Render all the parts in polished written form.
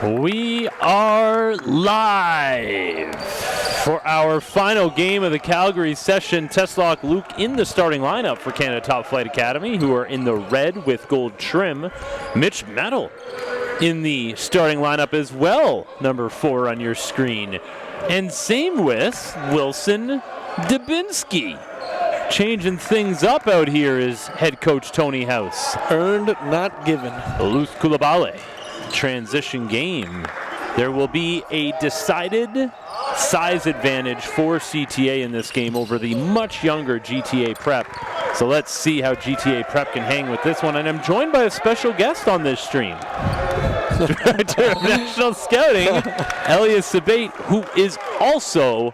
We are live for our final game of the Calgary session. Testlock Luke in the starting lineup for Canada Topflight Academy, who are in the red with gold trim. Mitch Metal in the starting lineup as well, number 4 on your screen. And same with Wilson Dubinsky. Changing things up out here is head coach Tony House. Earned, not given. Luz Kulabale. Transition game. There will be a decided size advantage for CTA in this game over the much younger GTA Prep. So let's see how GTA Prep can hang with this one. And I'm joined by a special guest on this stream. Director of National Scouting, Elias Sabate, who is also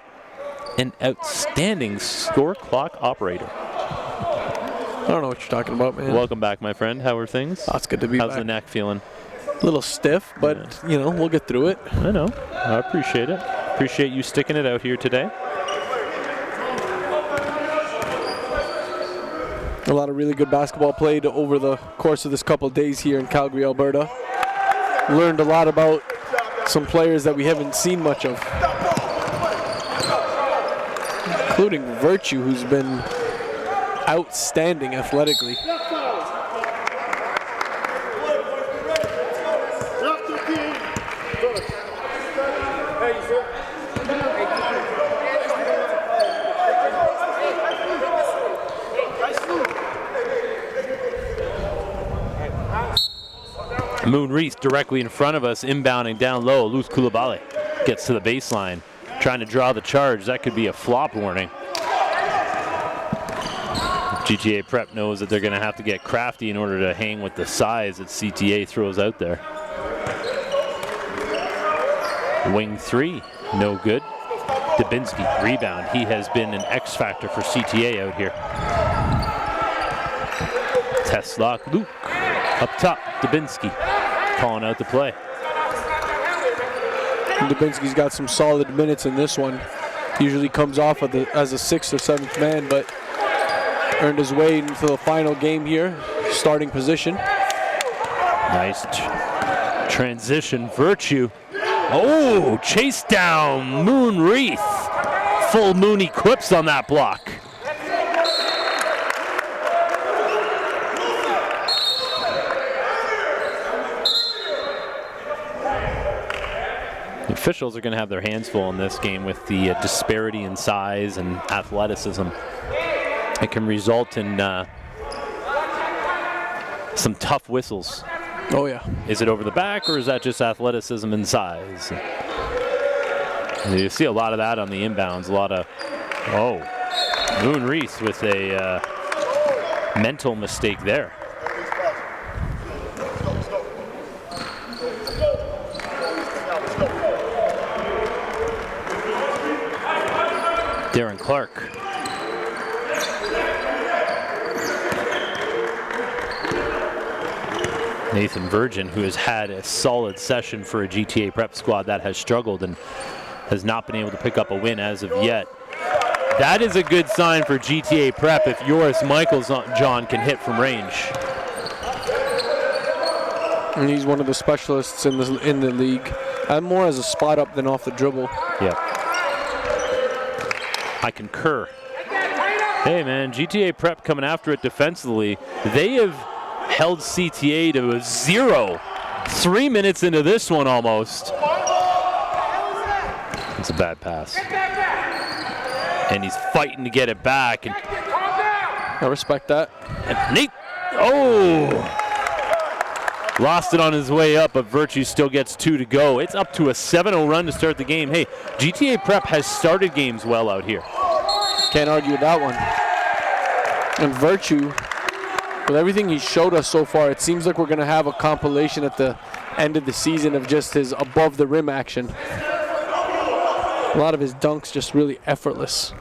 an outstanding score clock operator. I don't know what you're talking about, man. Welcome back, my friend. How are things? Oh, it's good to be How's back. the neck feeling? A little stiff, but, you know, we'll get through it. I know. I appreciate it. Appreciate you sticking it out here today. A lot of really good basketball played over the course of this couple days here in Calgary, Alberta. Learned a lot about some players that we haven't seen much of, including Virtue, who's been outstanding athletically. Moon Reese directly in front of us, inbounding down low. Luz Kulabale gets to the baseline, trying to draw the charge. That could be a flop warning. GTA Prep knows that they're going to have to get crafty in order to hang with the size that CTA throws out there. Wing 3, no good. Dubinsky, rebound. He has been an X factor for CTA out here. Testlock Luke. Up top, Dubinsky calling out the play. Dubinsky's got some solid minutes in this one. Usually comes off of as a 6th or 7th man, but earned his way into the final game here, starting position. Nice transition, Virtue. Oh, chase down, Moon Reese. Full Moon Eclipse on that block. The officials are going to have their hands full in this game with the disparity in size and athleticism. It can result in some tough whistles. Oh, yeah. Is it over the back, or is that just athleticism and size? You see a lot of that on the inbounds. A lot of, Moon Reese with a mental mistake there. Darren Clark. Nathan Virgin, who has had a solid session for a GTA Prep squad that has struggled and has not been able to pick up a win as of yet. That is a good sign for GTA Prep if Joris Michaels, John, can hit from range. And he's one of the specialists in the league. I'm more as a spot up than off the dribble. Yeah. I concur. Hey man, GTA Prep coming after it defensively. They have held CTA to a 0. 3 minutes into this one almost. It's a bad pass. And he's fighting to get it back. And I respect that. And Nate, lost it on his way up, but Virtue still gets 2 to go. It's up to a 7-0 run to start the game. Hey, GTA Prep has started games well out here. Can't argue with that one. And Virtue, with everything he showed us so far, it seems like we're going to have a compilation at the end of the season of just his above-the-rim action. A lot of his dunks just really effortless.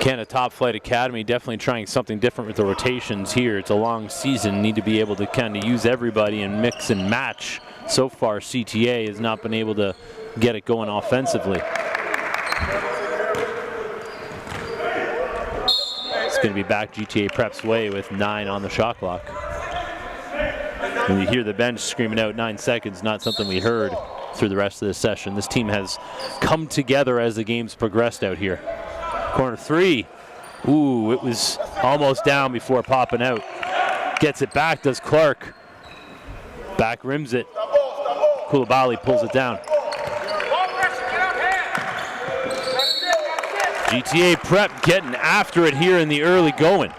Canada Topflight Academy definitely trying something different with the rotations here. It's a long season, need to be able to kind of use everybody and mix and match. So far, CTA has not been able to get it going offensively. It's going to be back GTA Prep's way with 9 on the shot clock. When you hear the bench screaming out 9 seconds, not something we heard through the rest of this session. This team has come together as the game's progressed out here. Corner three. Ooh, it was almost down before popping out. Gets it back, does Clark. Back rims it. Koulibaly pulls it down. GTA Prep getting after it here in the early going.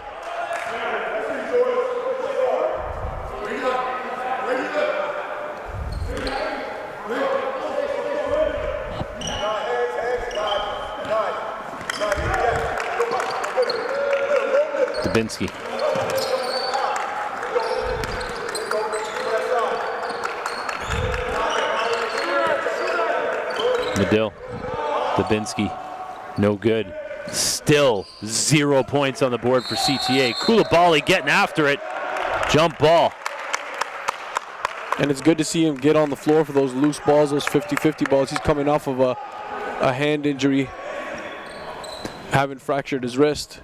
Dubinsky. Medill. Dubinsky. No good. Still 0 points on the board for CTA. Koulibaly getting after it. Jump ball. And it's good to see him get on the floor for those loose balls, those 50-50 balls. He's coming off of a hand injury, having fractured his wrist.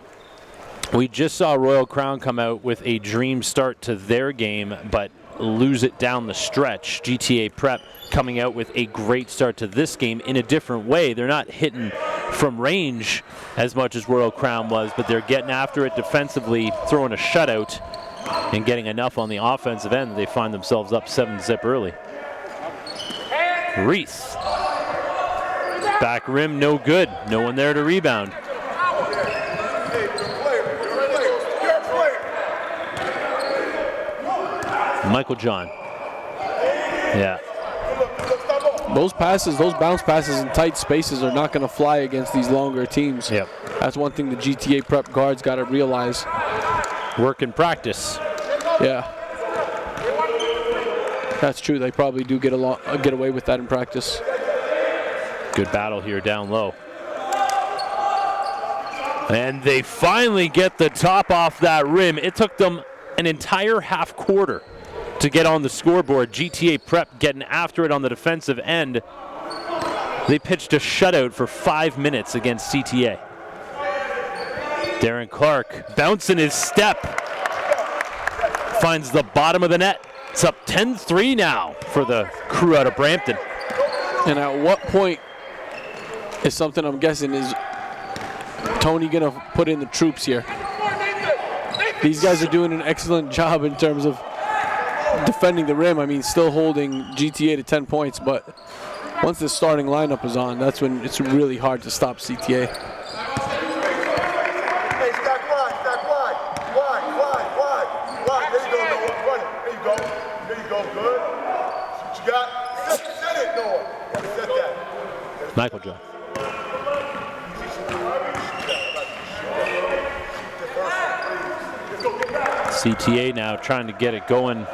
We just saw Royal Crown come out with a dream start to their game, but lose it down the stretch. GTA Prep coming out with a great start to this game in a different way. They're not hitting from range as much as Royal Crown was, but they're getting after it defensively, throwing a shutout, and getting enough on the offensive end that they find themselves up 7-zip early. Reese. Back rim, no good. No one there to rebound. Michael John. Yeah. Those passes, those bounce passes in tight spaces are not going to fly against these longer teams. Yep. That's one thing the GTA Prep guards got to realize. Work in practice. Yeah. That's true. They probably do get away with that in practice. Good battle here down low. And they finally get the top off that rim. It took them an entire half quarter to get on the scoreboard. GTA Prep getting after it on the defensive end. They pitched a shutout for 5 minutes against CTA. Darren Clark bouncing his step. Finds the bottom of the net. It's up 10-3 now for the crew out of Brampton. And at what point is something I'm guessing is Tony going to put in the troops here? These guys are doing an excellent job in terms of defending the rim. I mean, still holding GTA to 10 points, but once the starting lineup is on, that's when it's really hard to stop CTA. Hey, stack wide, wide. There you go, Noah. Run it. There you go, good. That's what you got. Set it, Noah. Set that. Michael John. CTA now trying to get it going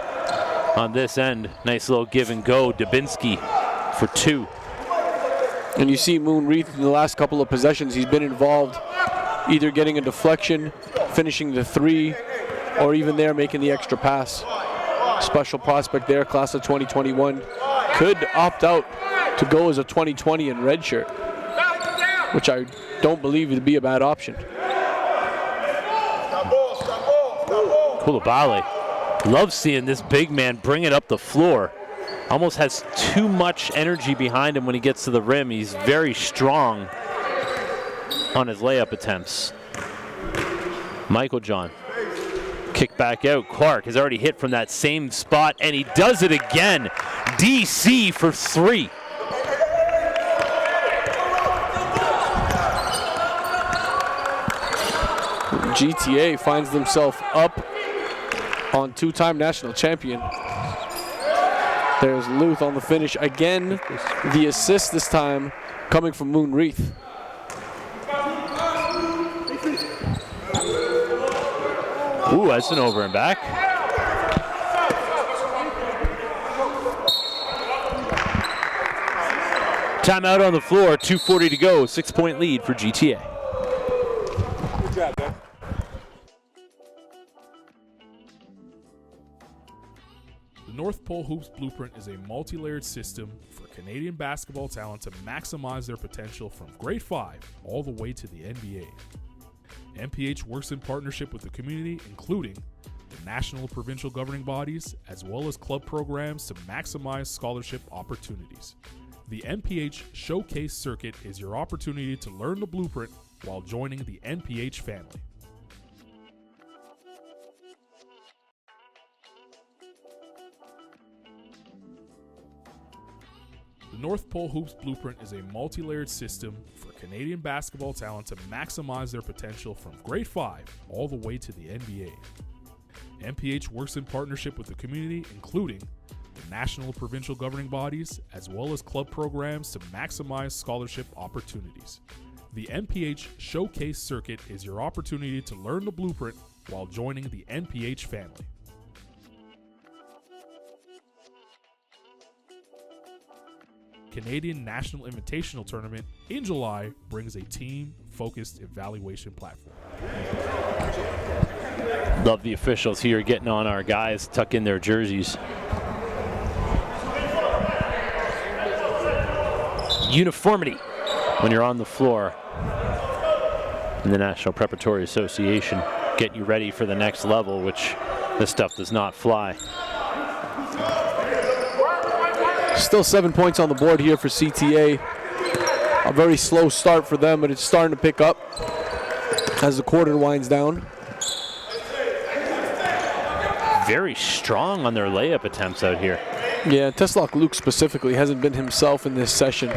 on this end. Nice little give and go. Dubinsky for 2. And you see Moon Reith in the last couple of possessions, he's been involved either getting a deflection, finishing the 3, or even there making the extra pass. Special prospect there, class of 2021. Could opt out to go as a 2020 in red shirt, which I don't believe would be a bad option. Koulibaly. Love seeing this big man bring it up the floor. Almost has too much energy behind him when he gets to the rim. He's very strong on his layup attempts. Michael John. Kick back out. Clark has already hit from that same spot, and he does it again. DC for 3. GTA finds themselves up on 2-time national champion. There's Luth on the finish. Again, the assist this time coming from Moon Reith. Ooh, that's an over and back. Timeout on the floor, 2:40 to go, 6-point lead for GTA. Good job, man. The North Pole Hoops Blueprint is a multi-layered system for Canadian basketball talent to maximize their potential from grade 5 all the way to the NBA. NPH works in partnership with the community, including the national provincial governing bodies, as well as club programs to maximize scholarship opportunities. The NPH Showcase Circuit is your opportunity to learn the blueprint while joining the NPH family. The North Pole Hoops Blueprint is a multi-layered system for Canadian basketball talent to maximize their potential from grade 5 all the way to the NBA. NPH works in partnership with the community, including the national provincial governing bodies, as well as club programs to maximize scholarship opportunities. The NPH Showcase Circuit is your opportunity to learn the blueprint while joining the NPH family. Canadian National Invitational Tournament in July brings a team-focused evaluation platform. Love the officials here getting on our guys, tuck in their jerseys. Uniformity when you're on the floor in the National Preparatory Association, getting you ready for the next level, which this stuff does not fly. Still 7 points on the board here for CTA. A very slow start for them, but it's starting to pick up as the quarter winds down. Very strong on their layup attempts out here. Yeah, Teslock Luke specifically hasn't been himself in this session.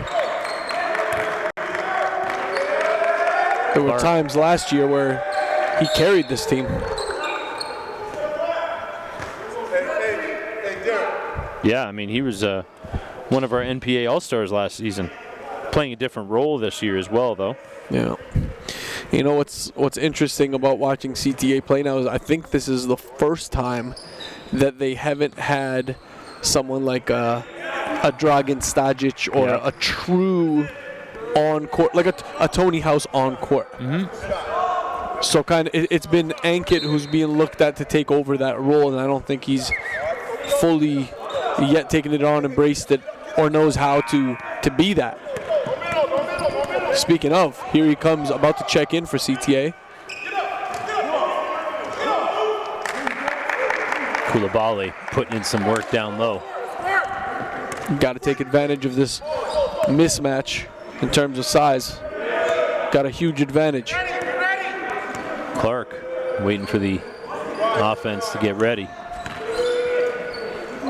There were times last year where he carried this team. Yeah, I mean, he was one of our NPA All-Stars last season, playing a different role this year as well, though. Yeah. You know what's interesting about watching CTA play now is I think this is the first time that they haven't had someone like a Dragan Stajic or a true on-court, like a Tony House on-court. Mm-hmm. So kind of it's been Ankit who's being looked at to take over that role, and I don't think he's fully yet taken it on, embraced it, or knows how to be that. Speaking of, here he comes about to check in for CTA. Koulibaly putting in some work down low. Got to take advantage of this mismatch in terms of size. Got a huge advantage. Clark waiting for the offense to get ready.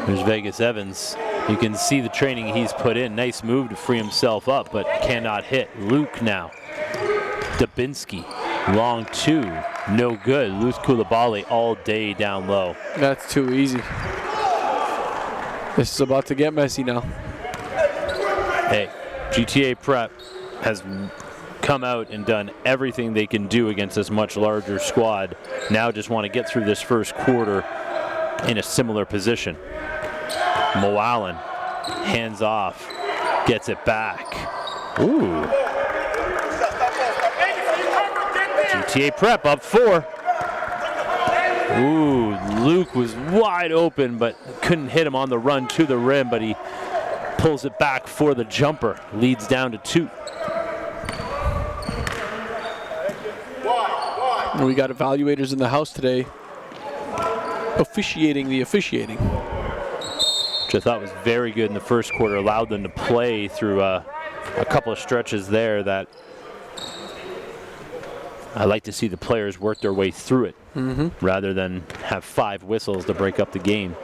There's Vegas Evans. You can see the training he's put in. Nice move to free himself up, but cannot hit. Luke now. Dubinsky, long two, no good. Luke Koulibaly all day down low. That's too easy. This is about to get messy now. Hey, GTA Prep has come out and done everything they can do against this much larger squad. Now just want to get through this first quarter in a similar position. Moalen, hands off, gets it back. Ooh. GTA Prep up 4. Ooh, Luke was wide open, but couldn't hit him on the run to the rim, but he pulls it back for the jumper. Leads down to 2. And we got evaluators in the house today officiating the officiating. Which I thought was very good in the first quarter, allowed them to play through a couple of stretches there that I like to see the players work their way through it rather than have 5 whistles to break up the game.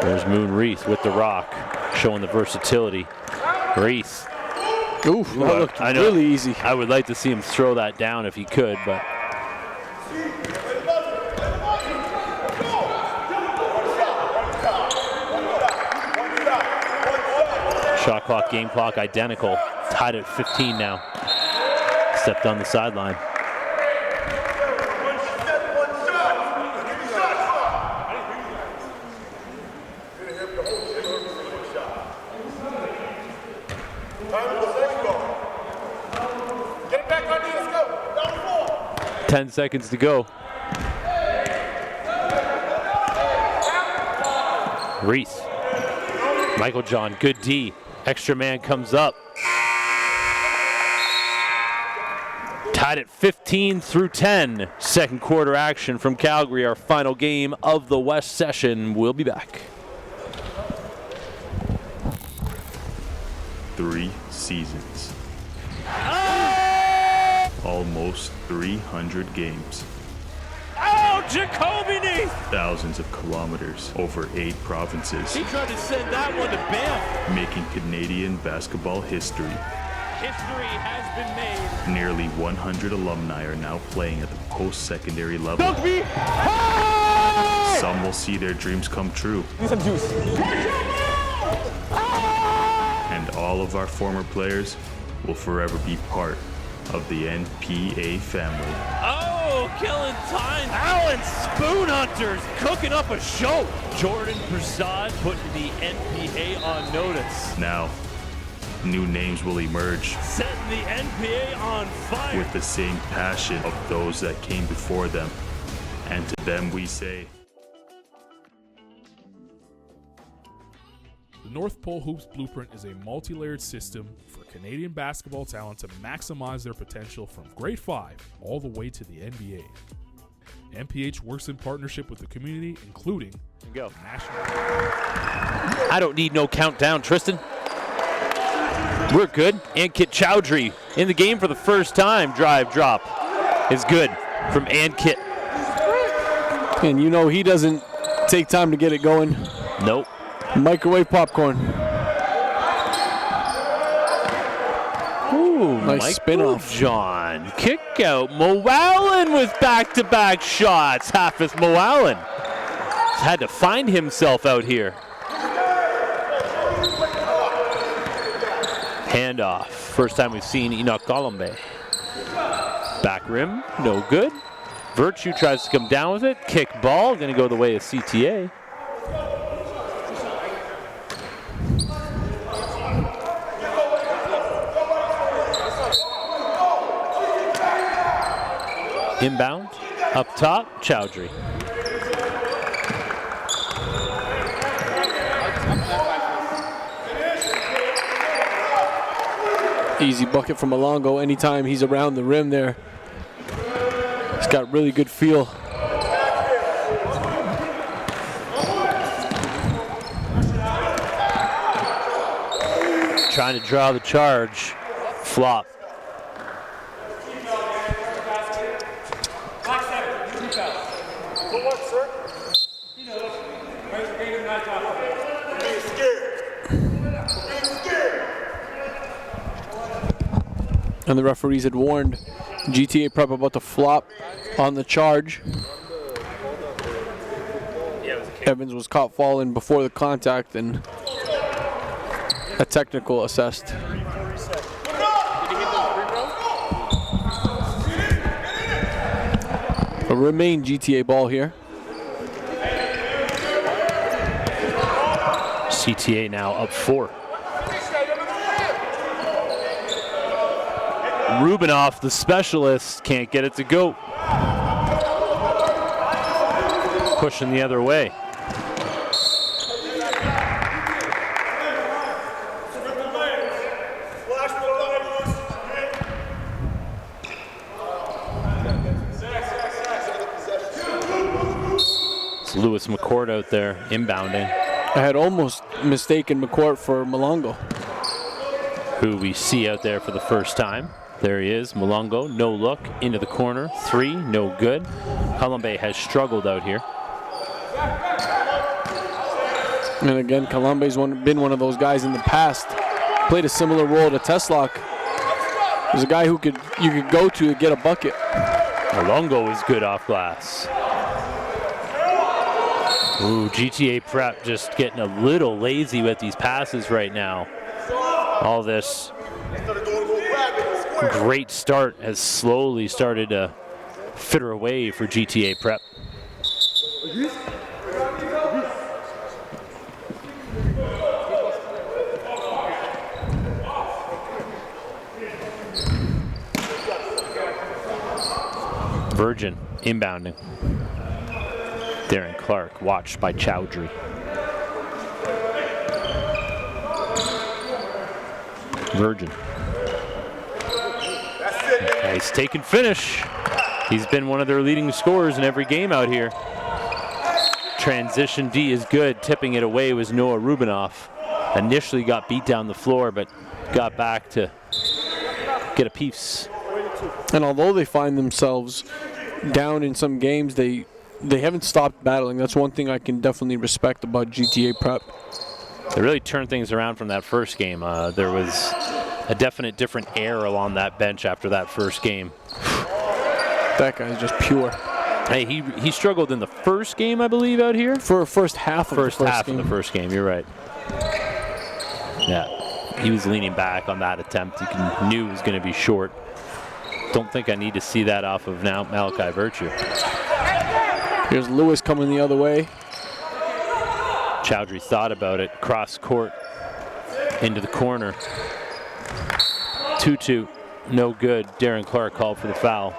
There's Moon Reith with the rock, showing the versatility. Reith. Oof, that looked really easy. I would like to see him throw that down if he could, but shot clock, game clock, identical. Tied at 15 now. Stepped on the sideline. Get it back on you, let's go. Down 4. 10 seconds to go. Reese. Michael John, good D. Extra man comes up. Tied at 15 through 10. Second quarter action from Calgary, our final game of the West session. We'll be back. 3 seasons. Almost 300 games. Oh, Jacoby Neath! Thousands of kilometers over 8 provinces. He tried to send that one to Banff. Making Canadian basketball history. History has been made. Nearly 100 alumni are now playing at the post-secondary level. Rugby! Some will see their dreams come true. And all of our former players will forever be part of the NPA family. Oh, killing time. Allen Spoon Hunters cooking up a show. Jordan Prasad putting the NPA on notice. Now, new names will emerge. Setting the NPA on fire. With the same passion of those that came before them. And to them we say, The North Pole Hoops Blueprint is a multi-layered system for Canadian basketball talent to maximize their potential from grade 5 all the way to the NBA. MPH works in partnership with the community, including Go. national. I don't need no countdown, Tristan. We're good. Ankit Chowdhury in the game for the first time. Drive drop is good from Ankit. And you know he doesn't take time to get it going. Nope. Microwave popcorn. Ooh, Nice spin-off. John. Kick out. Mo Allen with back-to-back shots. Hafiz Mo Allen had to find himself out here. Handoff. First time we've seen Enoch Colombe. Back rim. No good. Virtue tries to come down with it. Kick ball. Going to go the way of CTA. Inbound, up top, Chowdhury. Easy bucket from Malongo anytime he's around the rim there. He's got really good feel. Trying to draw the charge. Flop. And the referees had warned GTA Prep about to flop on the charge. Evans was caught falling before the contact and a technical assessed. But remain GTA ball here. CTA now up 4. Rubinoff, the specialist, can't get it to go. Pushing the other way. It's Lewis McCourt out there inbounding, I had almost mistaken McCourt for Malongo. who we see out there for the first time. There he is, Malongo, no look, into the corner, 3, no good. Colombe has struggled out here. And again, Colombe's been one of those guys in the past. Played a similar role to Teslock. There's a guy who you could go to get a bucket. Malongo is good off glass. Ooh, GTA Prep just getting a little lazy with these passes right now. All this great start has slowly started to fitter away for GTA Prep. Virgin inbounding. Darren Clark watched by Chowdhury. Virgin. Nice take and finish. He's been one of their leading scorers in every game out here. Transition D is good. Tipping it away was Noah Rubinoff. Initially got beat down the floor, but got back to get a piece. And although they find themselves down in some games, they haven't stopped battling. That's one thing I can definitely respect about GTA Prep. They really turned things around from that first game. There was a definite different air along that bench after that first game. That guy's just pure. Hey, he struggled in the first game, I believe, out here. For first half of the first game. Of the first game, you're right. Yeah, he was leaning back on that attempt. He knew it was going to be short. Don't think I need to see that off of now Malachi Virtue. Here's Lewis coming the other way. Chowdhury thought about it. Cross court into the corner. 2-2, no good. Darren Clark called for the foul.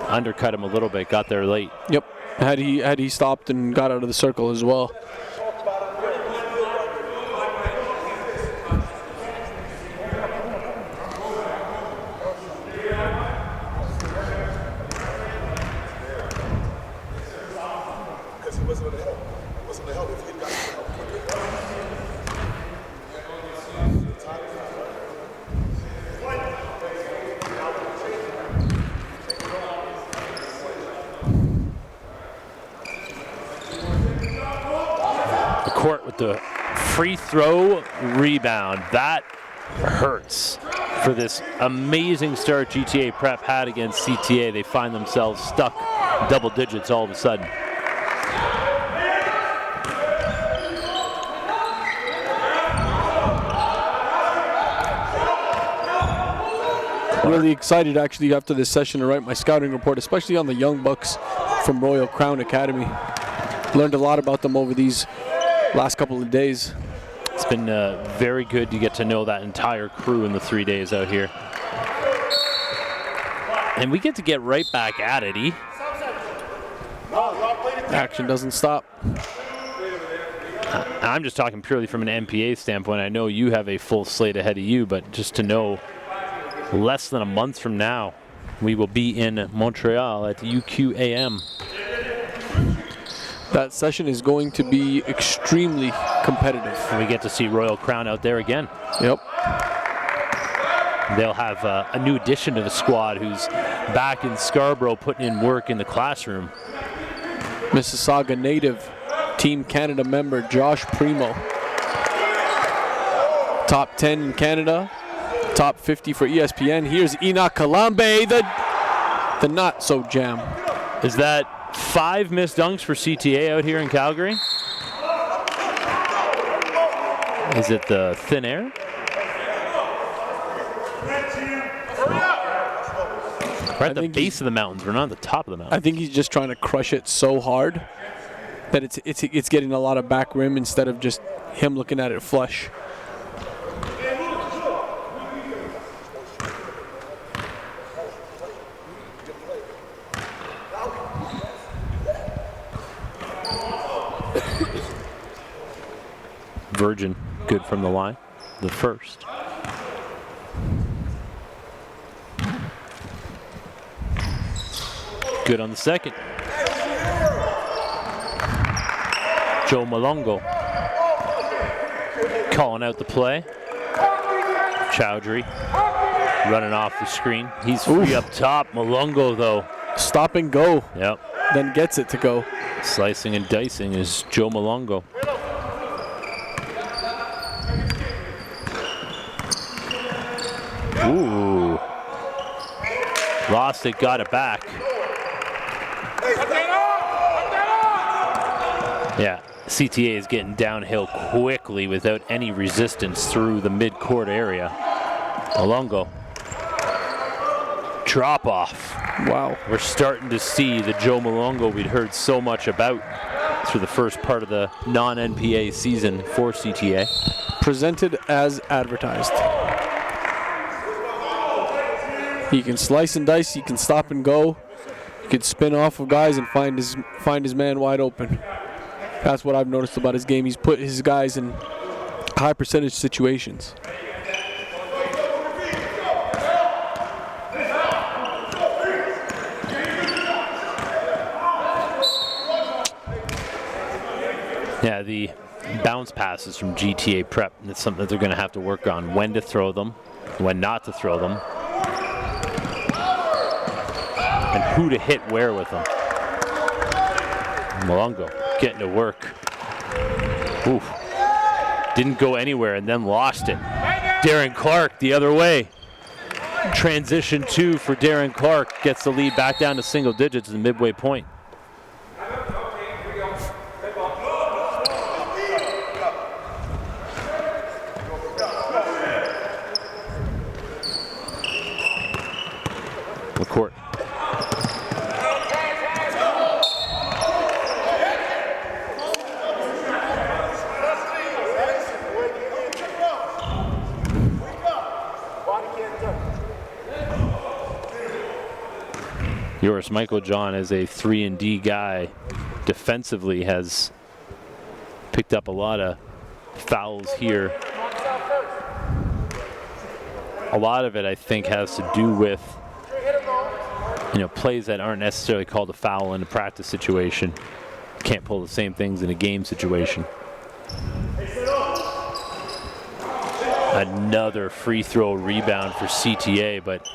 Undercut him a little bit, got there late. Yep, had he stopped and got out of the circle as well. Court with the free throw rebound. That hurts for this amazing start GTA Prep had against CTA. They find themselves stuck double digits all of a sudden. Really excited actually after this session to write my scouting report, especially on the young bucks from Royal Crown Academy. Learned a lot about them over these last couple of days. It's been very good to get to know that entire crew in the 3 days out here. And we get to get right back at it, E. Action doesn't stop. I'm just talking purely from an NPA standpoint. I know you have a full slate ahead of you, but just to know less than a month from now, we will be in Montreal at UQAM. That session is going to be extremely competitive. And we get to see Royal Crown out there again. Yep. They'll have a new addition to the squad who's back in Scarborough putting in work in the classroom. Mississauga native, Team Canada member Josh Primo. Top 10 in Canada, top 50 for ESPN. Here's Enoch Kalambe, the not so jam. Is that 5 missed dunks for CTA out here in Calgary? Is it the thin air? We're at the base of the mountains. We're not at the top of the mountains. I think he's just trying to crush it so hard that it's getting a lot of back rim instead of just him looking at it flush. Virgin, good from the line. The first. Good on the second. Joe Malongo calling out the play. Chowdhury running off the screen. He's free up top. Malongo, though. Stop and go. Yep. Then gets it to go. Slicing and dicing is Joe Malongo. Ooh. Lost it, got it back. Yeah, CTA is getting downhill quickly without any resistance through the mid-court area. Malongo. Drop off. Wow. We're starting to see the Joe Malongo we'd heard so much about through the first part of the non-NPA season for CTA. Presented as advertised. He can slice and dice, he can stop and go. He can spin off of guys and find his man wide open. That's what I've noticed about his game. He's put his guys in high percentage situations. Yeah, the bounce passes from GTA Prep, that's something that they're going to have to work on. When to throw them, when not to throw them, and who to hit where with them. Malongo getting to work. Oof. Didn't go anywhere and then lost it. Darren Clark the other way. Transition 2 for Darren Clark. Gets the lead back down to single digits at the midway point. McCourt. Yours, Michael John, as a 3-and-D guy, defensively has picked up a lot of fouls here. A lot of it, I think, has to do with, you know, plays that aren't necessarily called a foul in a practice situation. Can't pull the same things in a game situation. Another free throw rebound for CTA, but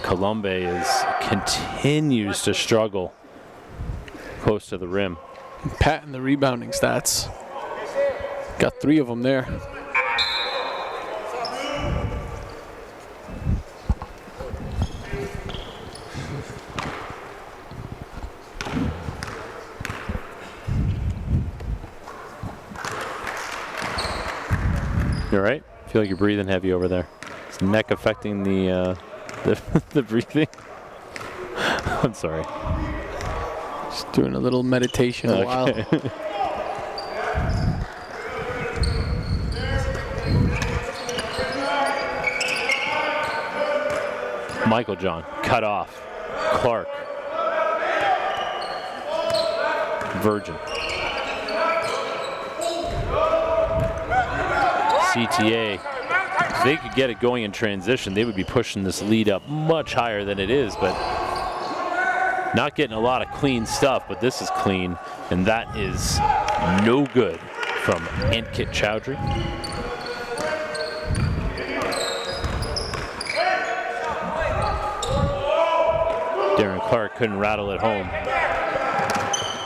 Colombe continues to struggle close to the rim. Patting the rebounding stats. Got 3 of them there. You all right? I feel like you're breathing heavy over there. Is neck affecting the breathing? I'm sorry. Just doing a little meditation a while. Michael John, cut off. Clark. Virgin. CTA, if they could get it going in transition, they would be pushing this lead up much higher than it is, but not getting a lot of clean stuff, but this is clean, and that is no good from Ankit Chowdhury. Darren Clark couldn't rattle it home.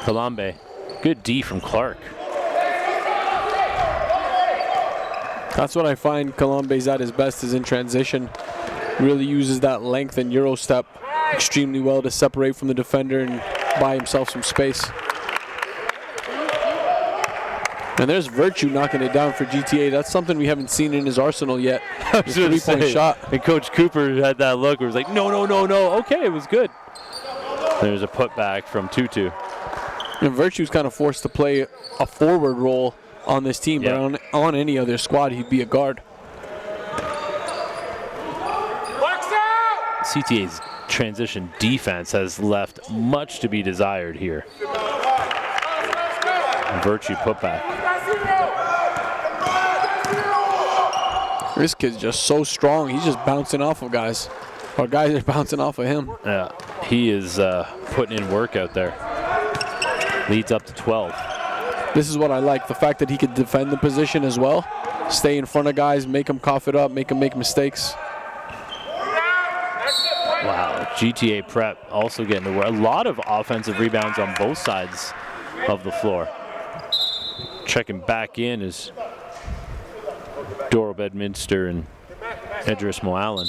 Colombe, good D from Clark. That's what I find Colombe's at his best, is in transition. Really uses that length and Euro step extremely well to separate from the defender and buy himself some space. And there's Virtue knocking it down for GTA. That's something we haven't seen in his arsenal yet. The 3-point shot. And Coach Cooper had that look where he was like, no, no, no, no. Okay, it was good. There's a putback from Tutu. And Virtue's kind of forced to play a forward role on this team, yeah. But on any other squad, he'd be a guard. CTA's transition defense has left much to be desired here. Virtue putback. This kid's just so strong. He's just bouncing off of guys. Or guys are bouncing off of him. Yeah, he is putting in work out there. Leads up to 12. This is what I like, the fact that he could defend the position as well. Stay in front of guys, make them cough it up, make them make mistakes. Wow, GTA Prep also getting to work. A lot of offensive rebounds on both sides of the floor. Checking back in is Doro Bedminster and Edris Moallen.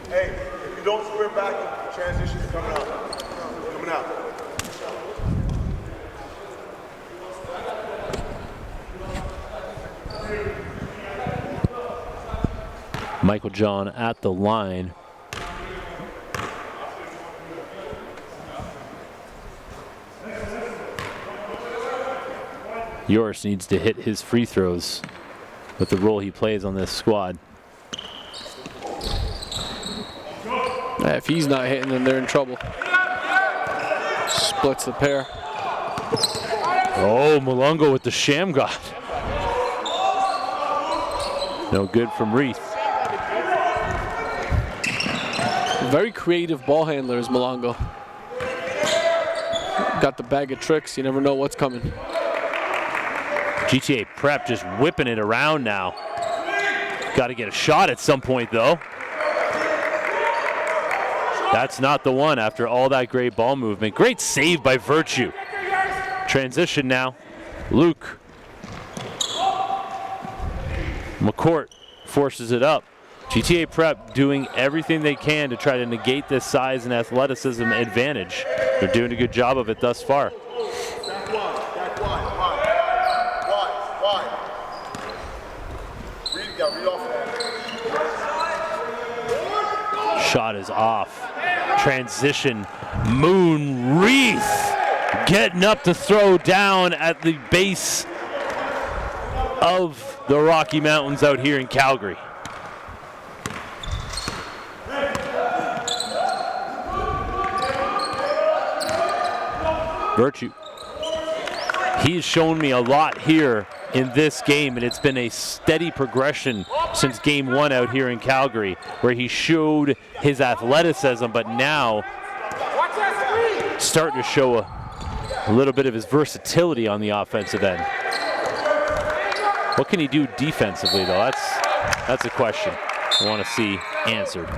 Hey, if you don't square back, transition is coming out. Coming out. Michael John at the line. Yoris needs to hit his free throws with the role he plays on this squad. If he's not hitting, then they're in trouble. Splits the pair. Oh, Malongo with the sham god. No good from Reith. Very creative ball handler is Malongo. got the bag of tricks. You never know what's coming. GTA Prep just whipping it around now. Got to get a shot at some point, though. That's not the one after all that great ball movement. Great save by Virtue. Transition now. Luke. McCourt forces it up. GTA Prep doing everything they can to try to negate this size and athleticism advantage. They're doing a good job of it thus far. Shot is off. Transition. Moon Wreath getting up to throw down at the base of the Rocky Mountains out here in Calgary. Virtue. He's shown me a lot here in this game, and it's been a steady progression since game one out here in Calgary, where he showed his athleticism, but now starting to show a little bit of his versatility on the offensive end. What can he do defensively, though? That's a question I want to see answered.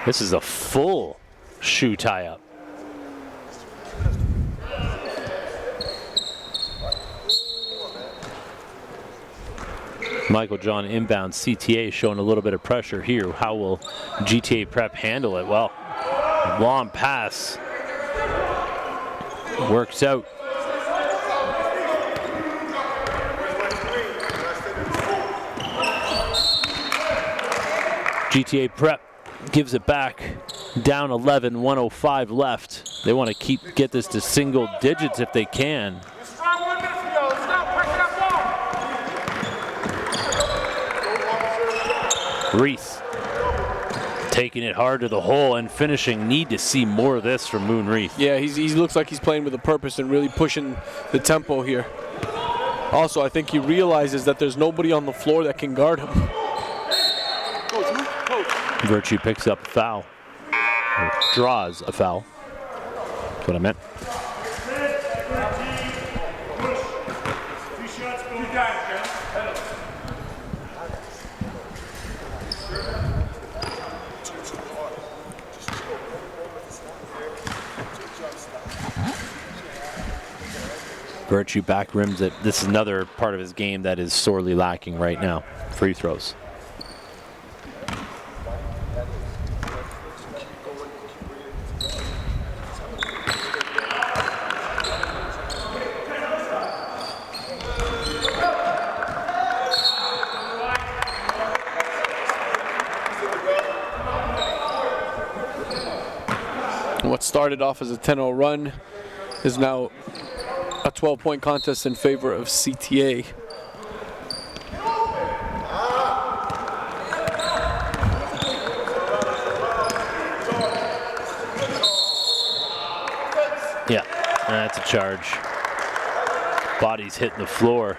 This is a full shoe tie-up. Michael John inbound. CTA showing a little bit of pressure here. How will GTA Prep handle it? Well, long pass works out. GTA Prep gives it back, down 11, 105 left. They want to get this to single digits if they can. Reese taking it hard to the hole and finishing. Need to see more of this from Moon Reese. Yeah, he looks like he's playing with a purpose and really pushing the tempo here. Also, I think he realizes that there's nobody on the floor that can guard him. Virtue picks up a foul, or draws a foul. That's what I meant. Virtue back rims it. This is another part of his game that is sorely lacking right now. Free throws. What started off as a 10-0 run is now a 12-point contest in favor of CTA. Yeah, that's a charge. Body's hitting the floor.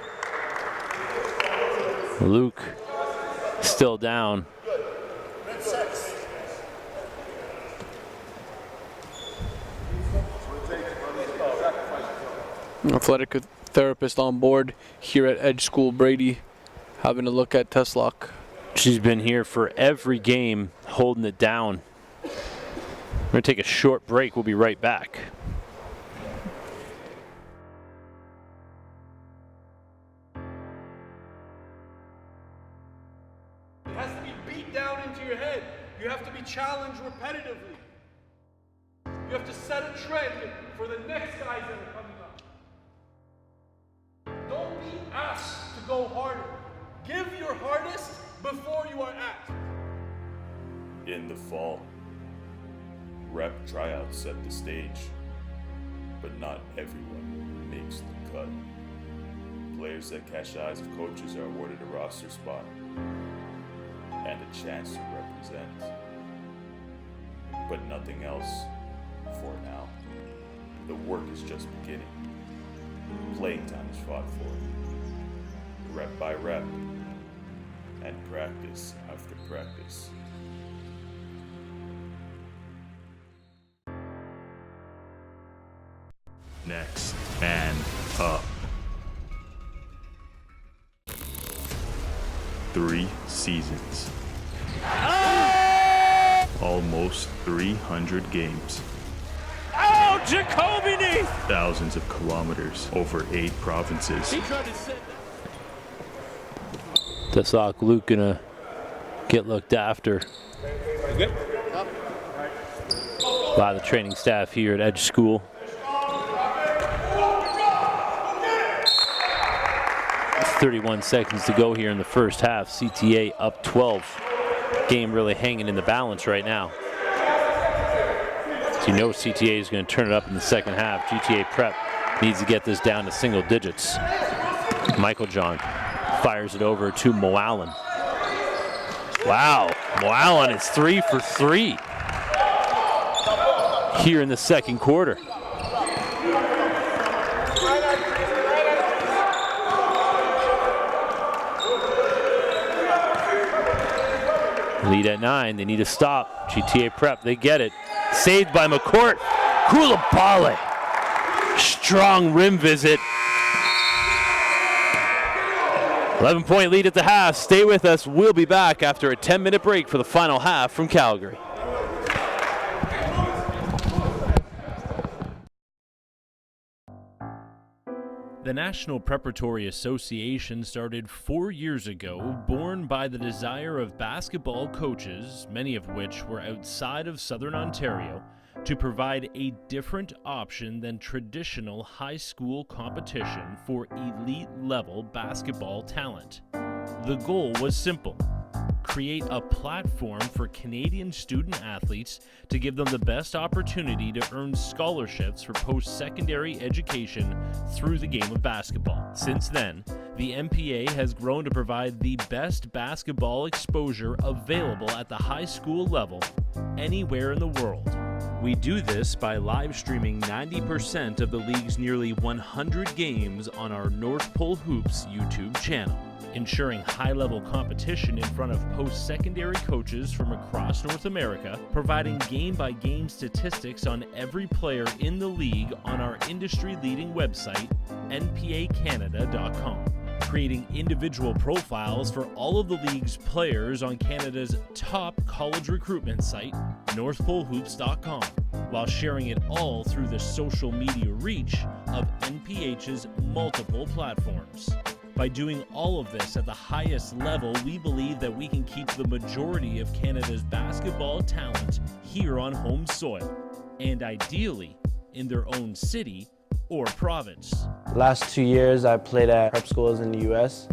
Luke still down. Athletic therapist on board here at Edge School, Brady, having a look at Teslock. She's been here for every game, holding it down. We're going to take a short break. We'll be right back. It has to be beat down into your head. You have to be challenged repetitively. You have to set a trend for the next guys that are coming up. Don't be asked to go harder. Give your hardest before you are asked. In the fall, rep tryouts set the stage, but not everyone makes the cut. Players that catch eyes of coaches are awarded a roster spot and a chance to represent, but nothing else for now. The work is just beginning. playing time is fought for, rep by rep, and practice after practice. Next man up. 3 seasons. Almost 300 games. Oh, Jacoby Neath! Thousands of kilometers over 8 provinces. Teslock Luke gonna get looked after by the training staff here at Edge School. It's 31 seconds to go here in the first half. CTA up 12. Game really hanging in the balance right now. So you know CTA is going to turn it up in the second half. GTA Prep needs to get this down to single digits. Michael John fires it over to Moallen. Wow, Moallen is 3 for 3 here in the second quarter. Lead at 9, they need to stop. GTA Prep, they get it. Saved by McCourt. Koulibaly. Strong rim visit. 11-point lead at the half. Stay with us. We'll be back after a 10-minute break for the final half from Calgary. The National Preparatory Association started 4 years ago, born by the desire of basketball coaches, many of which were outside of Southern Ontario, to provide a different option than traditional high school competition for elite-level basketball talent. The goal was simple: create a platform for Canadian student athletes to give them the best opportunity to earn scholarships for post-secondary education through the game of basketball. Since then, the NPA has grown to provide the best basketball exposure available at the high school level anywhere in the world. We do this by live streaming 90% of the league's nearly 100 games on our North Pole Hoops YouTube channel, ensuring high-level competition in front of post-secondary coaches from across North America, providing game-by-game statistics on every player in the league on our industry-leading website, npacanada.com, creating individual profiles for all of the league's players on Canada's top college recruitment site, northpolehoops.com, while sharing it all through the social media reach of NPH's multiple platforms. By doing all of this at the highest level, we believe that we can keep the majority of Canada's basketball talent here on home soil, and ideally in their own city or province. Last 2 years I played at prep schools in the US,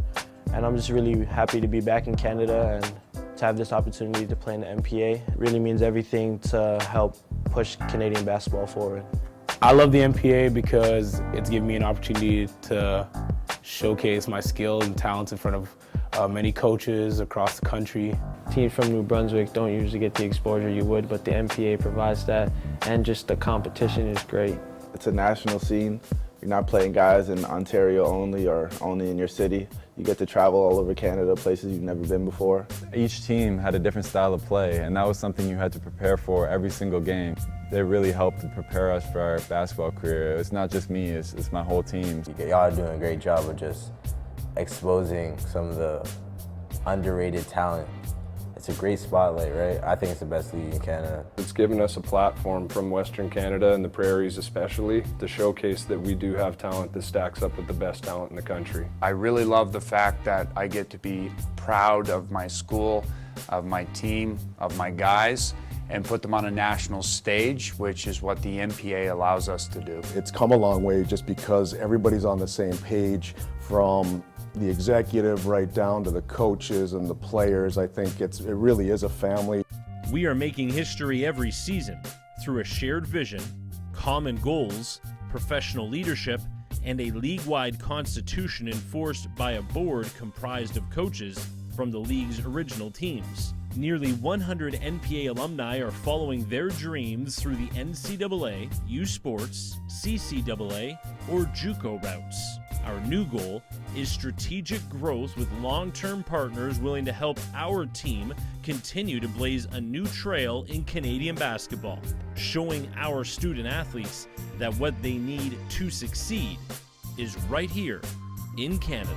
and I'm just really happy to be back in Canada and to have this opportunity to play in the NPA. It really means everything to help push Canadian basketball forward. I love the NPA because it's given me an opportunity to showcase my skills and talents in front of many coaches across the country. Teams from New Brunswick don't usually get the exposure you would, but the NPA provides that, and just the competition is great. It's a national scene. You're not playing guys in Ontario only or only in your city. You get to travel all over Canada, places you've never been before. Each team had a different style of play, and that was something you had to prepare for every single game. They really helped to prepare us for our basketball career. It's not just me, it's my whole team. Y'all are doing a great job of just exposing some of the underrated talent. It's a great spotlight, right? I think it's the best league in Canada. It's given us a platform from Western Canada and the prairies especially to showcase that we do have talent that stacks up with the best talent in the country. I really love the fact that I get to be proud of my school, of my team, of my guys, and put them on a national stage, which is what the NPA allows us to do. It's come a long way just because everybody's on the same page, from the executive right down to the coaches and the players. I think it really is a family. We are making history every season through a shared vision, common goals, professional leadership, and a league-wide constitution enforced by a board comprised of coaches from the league's original teams. Nearly 100 NPA alumni are following their dreams through the NCAA, U Sports, CCAA, or JUCO routes. Our new goal is strategic growth with long-term partners willing to help our team continue to blaze a new trail in Canadian basketball, showing our student athletes that what they need to succeed is right here in Canada.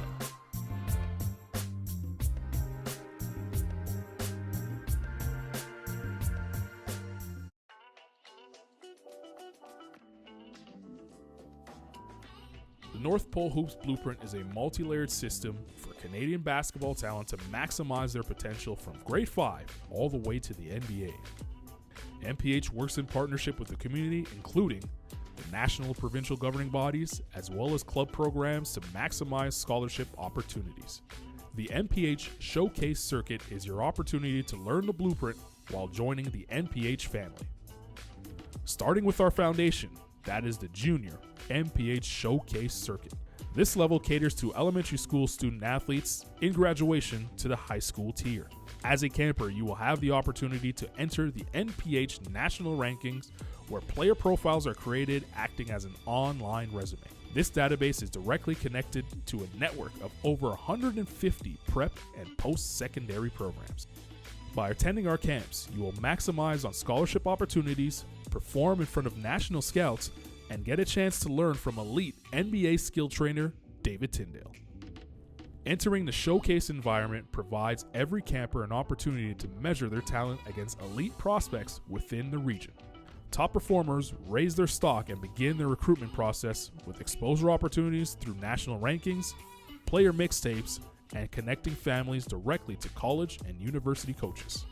The North Pole Hoops Blueprint is a multi-layered system for Canadian basketball talent to maximize their potential from grade 5 all the way to the NBA. NPH works in partnership with the community, including the national and provincial governing bodies, as well as club programs to maximize scholarship opportunities. The NPH Showcase Circuit is your opportunity to learn the blueprint while joining the NPH family. Starting with our foundation, that is the Junior NPH Showcase Circuit. This level caters to elementary school student athletes in graduation to the high school tier. As a camper, you will have the opportunity to enter the NPH national rankings, where player profiles are created acting as an online resume. This database is directly connected to a network of over 150 prep and post-secondary programs. By attending our camps, you will maximize on scholarship opportunities, perform in front of national scouts, and get a chance to learn from elite NBA skill trainer David Tyndale. Entering the showcase environment provides every camper an opportunity to measure their talent against elite prospects within the region. Top performers raise their stock and begin their recruitment process with exposure opportunities through national rankings, player mixtapes, and connecting families directly to college and university coaches.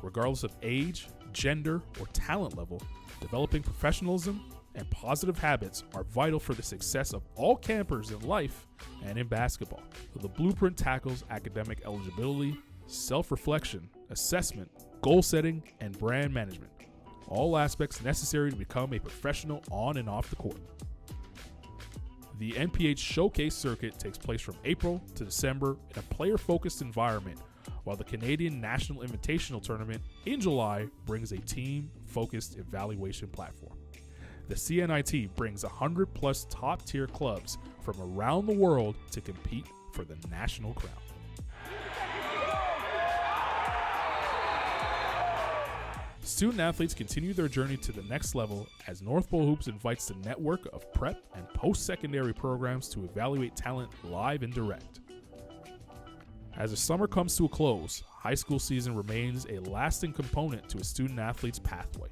Regardless of age, gender, or talent level, developing professionalism and positive habits are vital for the success of all campers in life and in basketball. The blueprint tackles academic eligibility, self-reflection, assessment, goal setting, and brand management, all aspects necessary to become a professional on and off the court. The NPH Showcase Circuit takes place from April to December in a player-focused environment, while the Canadian National Invitational Tournament in July brings a team-focused evaluation platform. The CNIT brings 100-plus top-tier clubs from around the world to compete for the national crown. Student athletes continue their journey to the next level as North Pole Hoops invites the network of prep and post-secondary programs to evaluate talent live and direct. As the summer comes to a close, high school season remains a lasting component to a student athlete's pathway.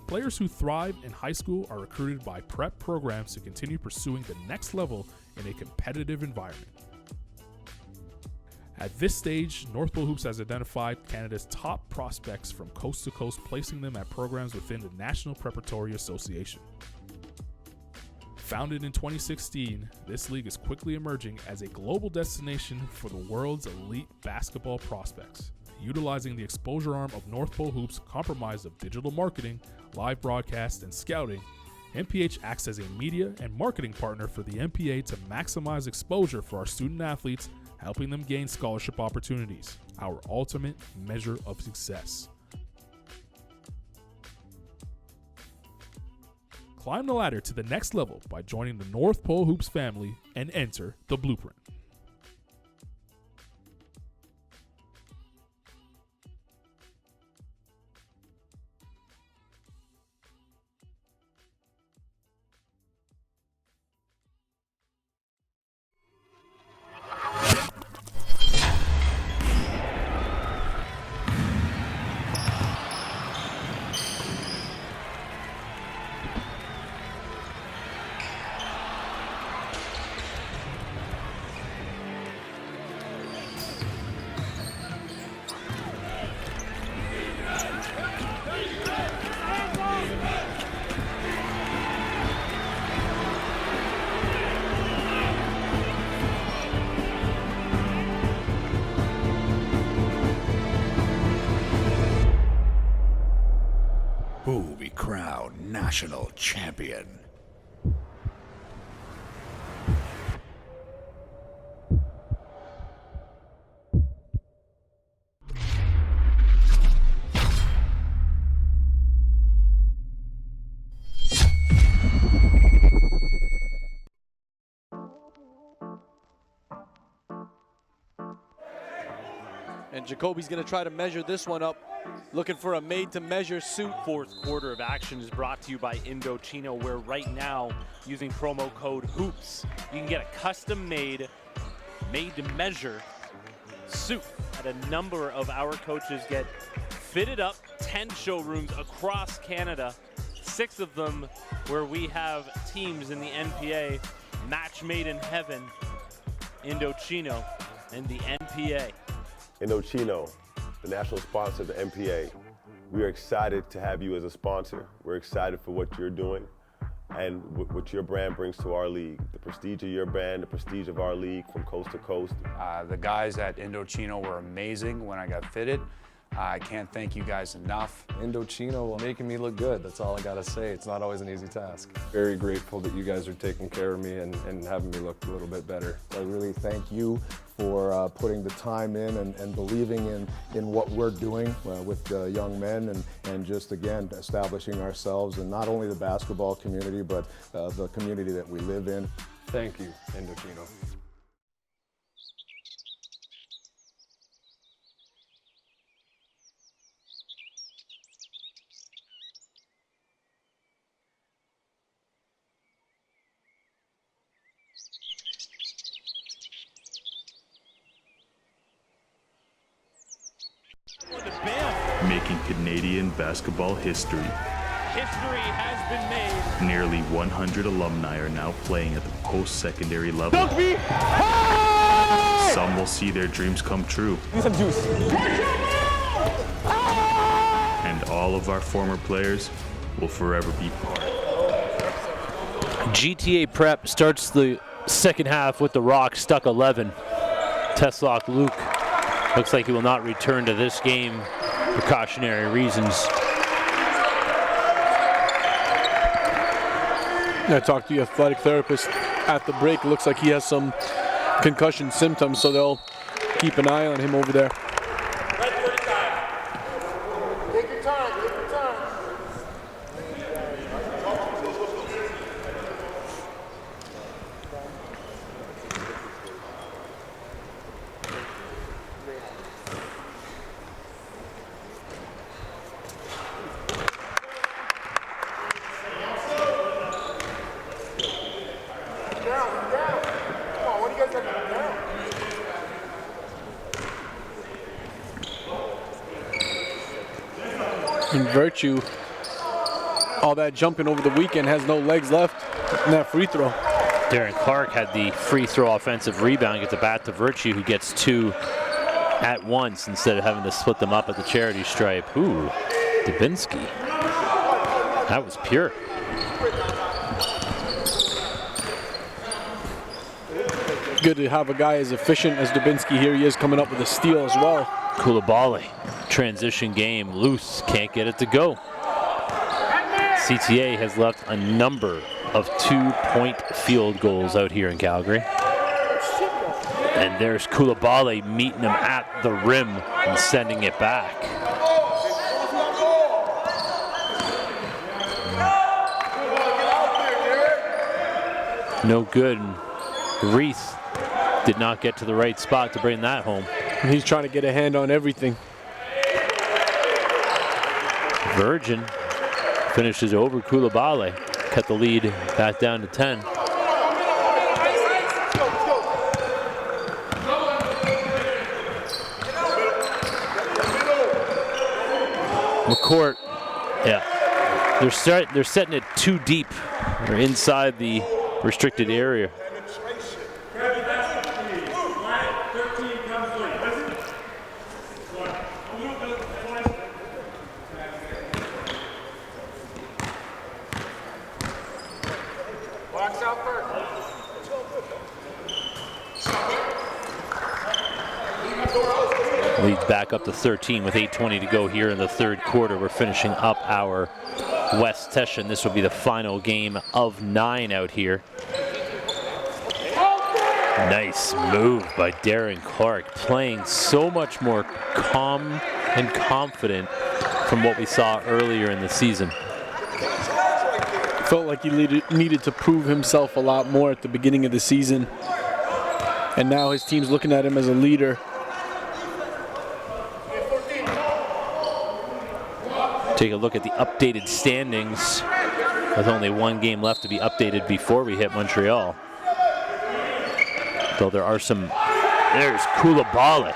Players who thrive in high school are recruited by prep programs to continue pursuing the next level in a competitive environment. At this stage, North Pole Hoops has identified Canada's top prospects from coast to coast, placing them at programs within the National Preparatory Association. Founded in 2016, this league is quickly emerging as a global destination for the world's elite basketball prospects. Utilizing the exposure arm of North Pole Hoops, comprised of digital marketing, live broadcast, and scouting, NPH acts as a media and marketing partner for the NPA to maximize exposure for our student athletes, helping them gain scholarship opportunities, our ultimate measure of success. Climb the ladder to the next level by joining the North Pole Hoops family and enter the blueprint. Who will be crowned national champion? And Jacoby's going to try to measure this one up, looking for a made-to-measure suit. Fourth quarter of action is brought to you by EndoChino, where right now, using promo code HOOPS, you can get a custom-made, made-to-measure suit that a number of our coaches get fitted up. 10 showrooms across Canada, 6 of them where we have teams in the NPA, match made in heaven. EndoChino and the NPA. EndoChino, the national sponsor of the NPA. We are excited to have you as a sponsor. We're excited for what you're doing and what your brand brings to our league. The prestige of your brand, the prestige of our league from coast to coast. The guys at EndoChino were amazing when I got fitted. I can't thank you guys enough. EndoChino making me look good. That's all I gotta say. It's not always an easy task. Very grateful that you guys are taking care of me and having me look a little bit better. I really thank you for putting the time in and believing in what we're doing with young men and just, again, establishing ourselves in not only the basketball community, but the community that we live in. Thank you, EndoChino. Making Canadian basketball history. History has been made. Nearly 100 alumni are now playing at the post-secondary level. Some will see their dreams come true. Some juice. And all of our former players will forever be part. GTA Prep starts the second half with the Rock stuck 11. Testlock Luke looks like he will not return to this game for cautionary reasons. I talked to the athletic therapist at the break. Looks like he has some concussion symptoms, so they'll keep an eye on him over there. Take your time, take your time. And Virtue, all that jumping over the weekend, has no legs left in that free throw. Darren Clark had the free throw offensive rebound, gets a bat to Virtue, who gets 2 at once instead of having to split them up at the charity stripe. Ooh, Dubinsky. That was pure. Good to have a guy as efficient as Dubinsky here. He is coming up with a steal as well. Koulibaly, transition game, loose, can't get it to go. CTA has left a number of 2-point field goals out here in Calgary. And there's Koulibaly meeting him at the rim and sending it back. No good. Reese did not get to the right spot to bring that home. He's trying to get a hand on everything. Virgin finishes over Koulibaly, cut the lead back down to 10. McCourt, yeah, they're setting it too deep. They're inside the restricted area. Leads back up to 13 with 8:20 to go here in the third quarter. We're finishing up our West session. This will be the final game of 9 out here. Nice move by Darren Clark, playing so much more calm and confident from what we saw earlier in the season. Felt like he needed to prove himself a lot more at the beginning of the season. And now his team's looking at him as a leader. Take a look at the updated standings with only one game left to be updated before we hit Montreal. Though there are some, there's Koulibaly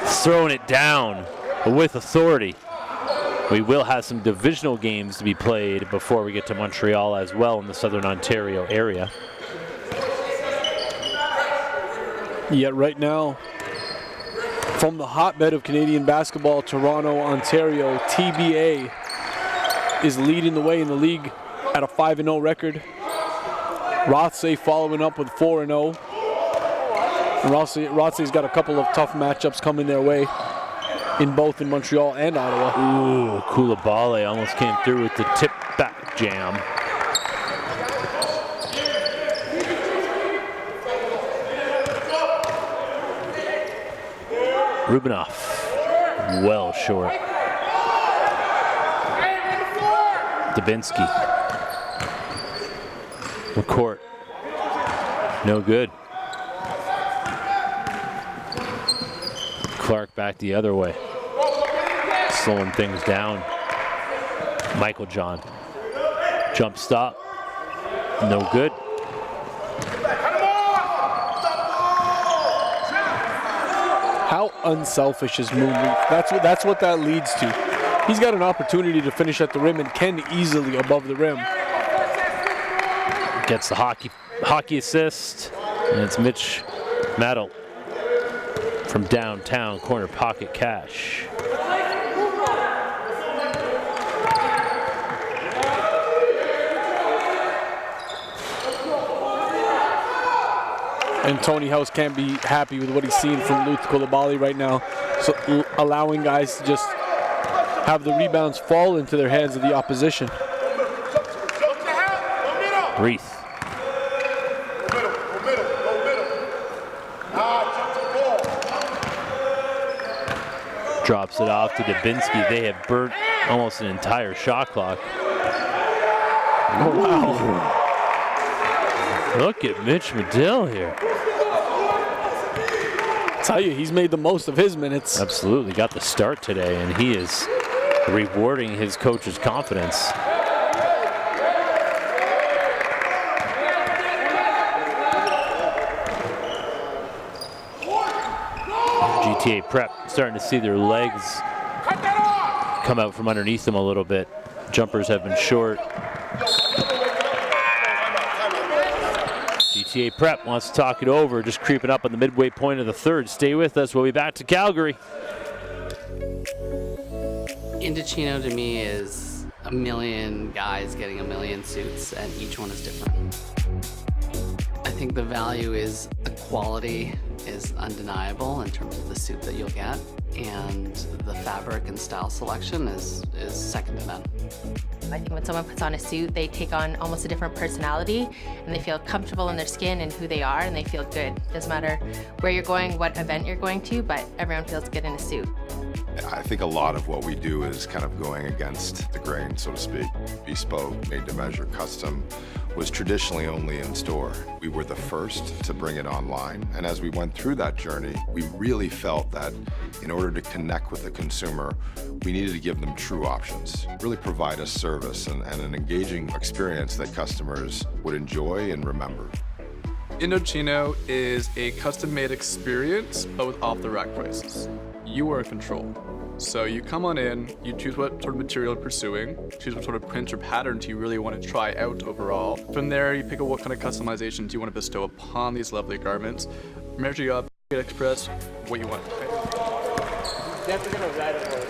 throwing it down with authority. We will have some divisional games to be played before we get to Montreal as well in the Southern Ontario area. Yet right now, from the hotbed of Canadian basketball, Toronto, Ontario, TBA is leading the way in the league at a 5-0 record. Rothsay following up with 4-0. And Rothsay's got a couple of tough matchups coming their way in both in Montreal and Ottawa. Ooh, Koulibaly almost came through with the tip back jam. Rubinoff, well short. Dubinsky. McCourt, no good. Clark back the other way, slowing things down. Michael John, jump stop, no good. How unselfish is Moon Leaf? That's what that leads to. He's got an opportunity to finish at the rim and can easily above the rim. Gets the hockey assist, and it's Mitch Mattel from downtown corner pocket cash. And Tony House can't be happy with what he's seeing from Luth Koulibaly right now. So allowing guys to just have the rebounds fall into their hands of the opposition. Reith. Drops it off to Dubinsky. They have burnt almost an entire shot clock. Oh, wow. Look at Mitch Medill here. Tell you, he's made the most of his minutes. Absolutely, got the start today, and he is rewarding his coach's confidence. GTA Prep starting to see their legs come out from underneath them a little bit. Jumpers have been short. GTA Prep wants to talk it over, just creeping up on the midway point of the third. Stay with us. We'll be back to Calgary. EndoChino to me is a million guys getting a million suits, and each one is different. I think the value is the quality is undeniable in terms of the suit that you'll get, and the fabric and style selection is second to none. I think when someone puts on a suit, they take on almost a different personality, and they feel comfortable in their skin and who they are, and they feel good. Doesn't matter where you're going, what event you're going to, but everyone feels good in a suit. I think a lot of what we do is kind of going against the grain, so to speak. Bespoke, made to measure, custom was traditionally only in store. We were the first to bring it online, and as we went through that journey, we really felt that in order to connect with the consumer, we needed to give them true options, really provide a service and an engaging experience that customers would enjoy and remember. EndoChino is a custom-made experience, but with off-the-rack prices. You are in control. So you come on in, you choose what sort of material you're pursuing, choose what sort of print or patterns you really want to try out overall. From there, you pick out what kind of customizations you want to bestow upon these lovely garments, measure you up, express what you want.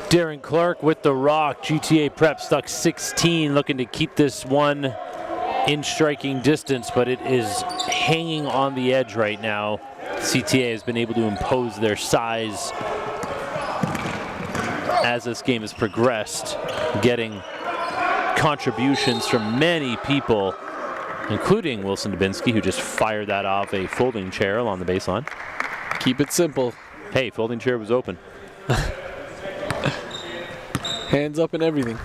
Darren Clark with the rock. GTA Prep stuck 16, looking to keep this one in striking distance, but it is hanging on the edge right now. CTA has been able to impose their size as this game has progressed, getting contributions from many people, including Wilson Dubinsky, who just fired that off a folding chair along the baseline. Keep it simple. Hey, folding chair was open. Hands up and everything.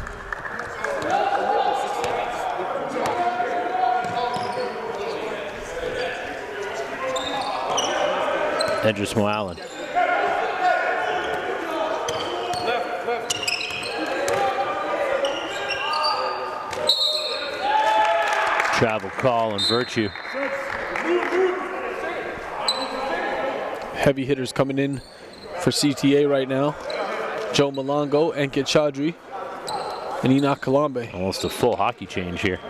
Edris Moalen. Travel call and Virtue. Heavy hitters coming in for CTA right now. Joe Malongo, Enkit Chaudhry, and Enoch Kalambe. Almost a full hockey change here.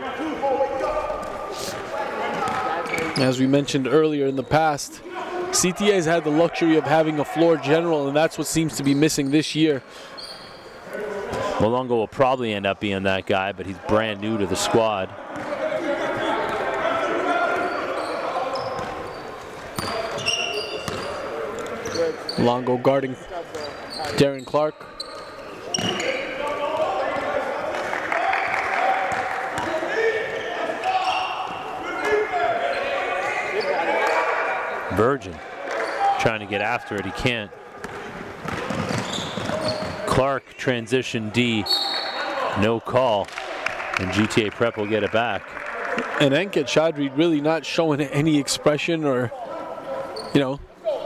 As we mentioned earlier in the past, CTA has had the luxury of having a floor general, and that's what seems to be missing this year. Malongo will probably end up being that guy, but he's brand new to the squad. Longo guarding Darren Clark. Virgin trying to get after it, he can't. Clark transition D, no call, and GTA Prep will get it back. And Enkit Chaudhry really not showing any expression or, you know,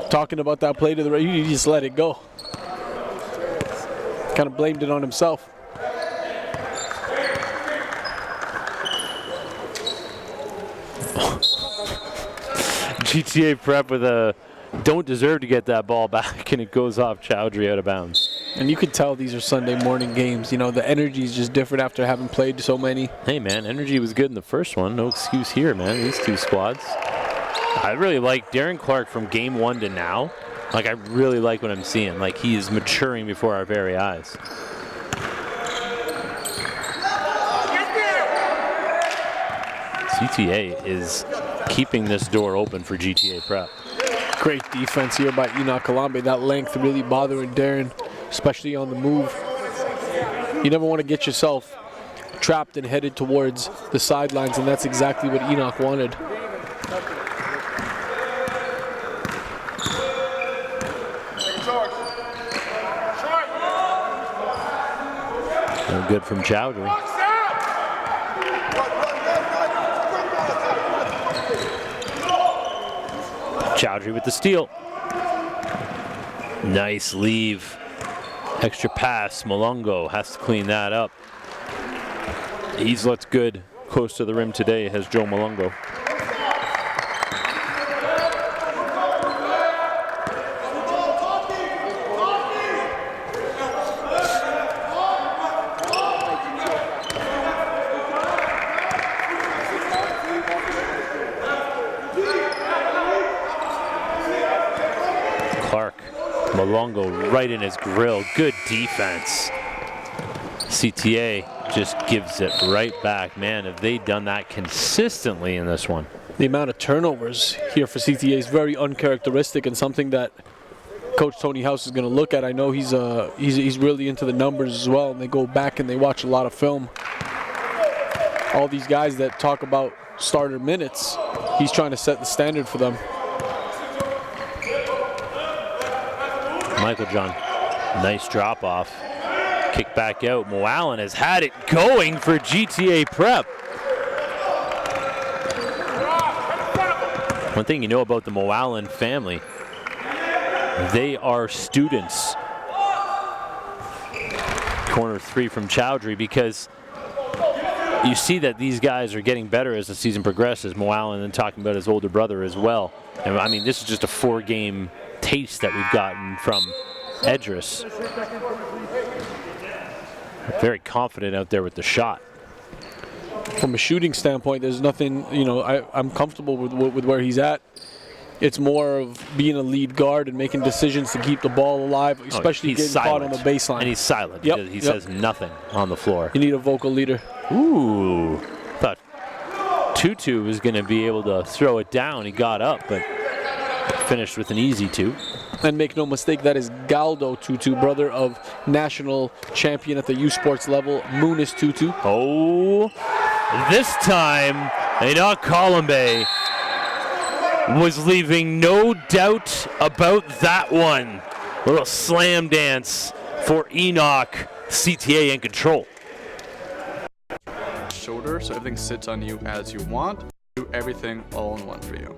talking about that play to the right. He just let it go. Kind of blamed it on himself. GTA Prep with a don't deserve to get that ball back, and it goes off Chaudhry out of bounds. And you could tell these are Sunday morning games. You know, the energy is just different after having played so many. Hey, man, energy was good in the first one. No excuse here, man. These two squads. I really like Darren Clark from game 1 to now. Like, I really like what I'm seeing. Like, he is maturing before our very eyes. CTA is keeping this door open for GTA Prep. Great defense here by Enoch Kalambe. That length really bothering Darren, especially on the move. You never want to get yourself trapped and headed towards the sidelines, and that's exactly what Enoch wanted. No good from Chaudhry. Chaudhry with the steal. Nice leave. Extra pass. Malongo has to clean that up. He's looked good close to the rim today, has Joe Malongo. Malongo right in his grill. Good defense. CTA just gives it right back. Man, have they done that consistently in this one? The amount of turnovers here for CTA is very uncharacteristic and something that Coach Tony House is going to look at. I know he's really into the numbers as well, and they go back and they watch a lot of film. All these guys that talk about starter minutes, he's trying to set the standard for them. Michael John, nice drop off. Kick back out. Moallen has had it going for GTA Prep. One thing you know about the Moallen family, they are students. Corner 3 from Chaudhry, because you see that these guys are getting better as the season progresses. Moallen and talking about his older brother as well. And I mean, this is just a 4-game taste that we've gotten from Edris. Very confident out there with the shot. From a shooting standpoint, there's nothing, you know, I'm comfortable with where he's at. It's more of being a lead guard and making decisions to keep the ball alive, especially getting caught on the baseline. And he's silent. Yep. He says nothing on the floor. You need a vocal leader. Ooh. Thought Tutu was going to be able to throw it down. He got up, but finished with an easy 2. And make no mistake, that is Galdo Tutu, brother of national champion at the U Sports level, Munis Tutu. Oh, this time, Enoch Kalambe was leaving no doubt about that one. Little slam dance for Enoch. CTA in control. Shoulder, so everything sits on you as you want. Do everything all in one for you.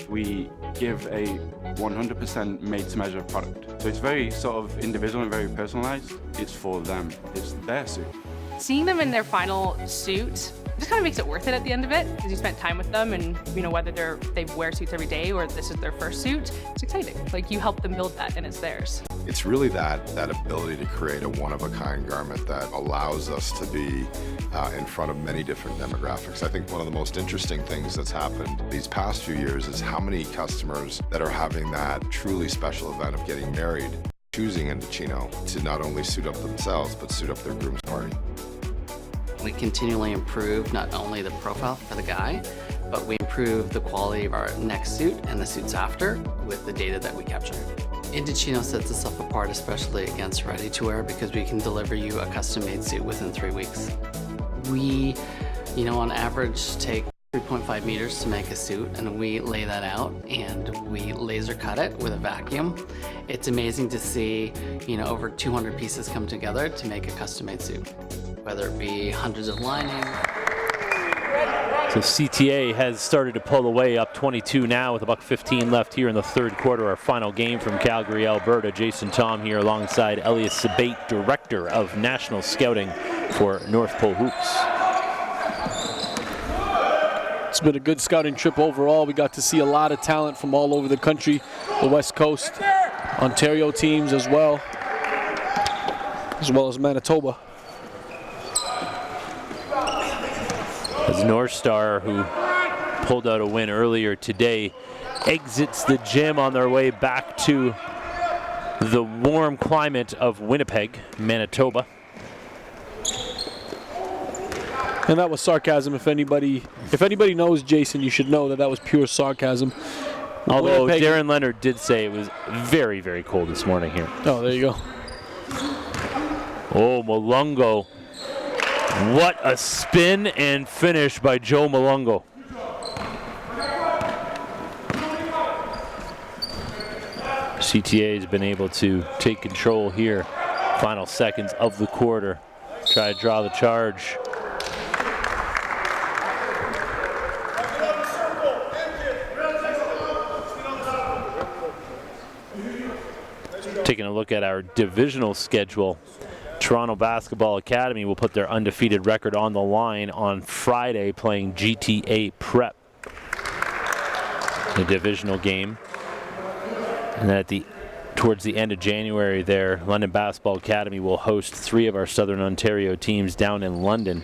We give a 100% made-to-measure product. So it's very sort of individual and very personalized. It's for them. It's their suit. Seeing them in their final suit just kind of makes it worth it at the end of it, because you spent time with them, and whether they wear suits every day or this is their first suit, it's exciting. Like, you help them build that and it's theirs. It's really that ability to create a one-of-a-kind garment that allows us to be in front of many different demographics. I think one of the most interesting things that's happened these past few years is how many customers that are having that truly special event of getting married, choosing EndoChino to not only suit up themselves, but suit up their groom's party. We continually improve not only the profile for the guy, but we improve the quality of our next suit and the suits after with the data that we capture. EndoChino sets itself apart, especially against ready-to-wear, because we can deliver you a custom-made suit within 3 weeks. We, on average, take 3.5 meters to make a suit, and we lay that out and we laser cut it with a vacuum. It's amazing to see, over 200 pieces come together to make a custom-made suit, whether it be hundreds of lining. So CTA has started to pull away, up 22 now with $1:15 left here in the third quarter. Our final game from Calgary, Alberta. Jason Tom here alongside Elias Sabate, Director of National Scouting for North Pole Hoops. It's been a good scouting trip overall. We got to see a lot of talent from all over the country, the West Coast, Ontario teams as well as Manitoba. As North Star, who pulled out a win earlier today, exits the gym on their way back to the warm climate of Winnipeg, Manitoba. And that was sarcasm. If anybody knows Jason, you should know that was pure sarcasm. Although Winnipeg, Darren Leonard did say it was very, very cold this morning here. Oh, there you go. Oh, Malungo. What a spin and finish by Joe Malungo. CTA has been able to take control here. Final seconds of the quarter. Try to draw the charge. Taking a look at our divisional schedule, Toronto Basketball Academy will put their undefeated record on the line on Friday, playing GTA Prep, the divisional game. And then towards the end of January there, London Basketball Academy will host 3 of our Southern Ontario teams down in London.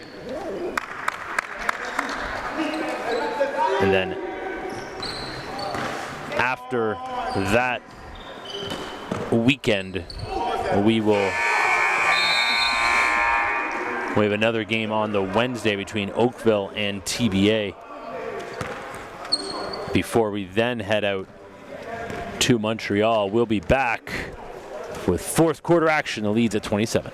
And then after that weekend, we have another game on the Wednesday between Oakville and TBA before we then head out to Montreal. We'll be back with fourth quarter action. The lead's at 27.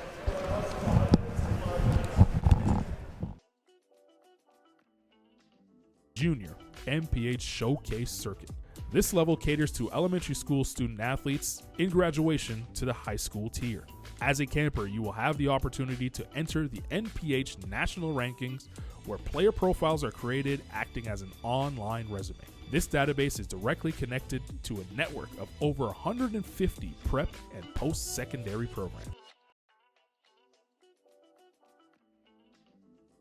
Junior MPH Showcase Circuit. This level caters to elementary school student athletes in graduation to the high school tier. As a camper, you will have the opportunity to enter the NPH national rankings, where player profiles are created acting as an online resume. This database is directly connected to a network of over 150 prep and post-secondary programs.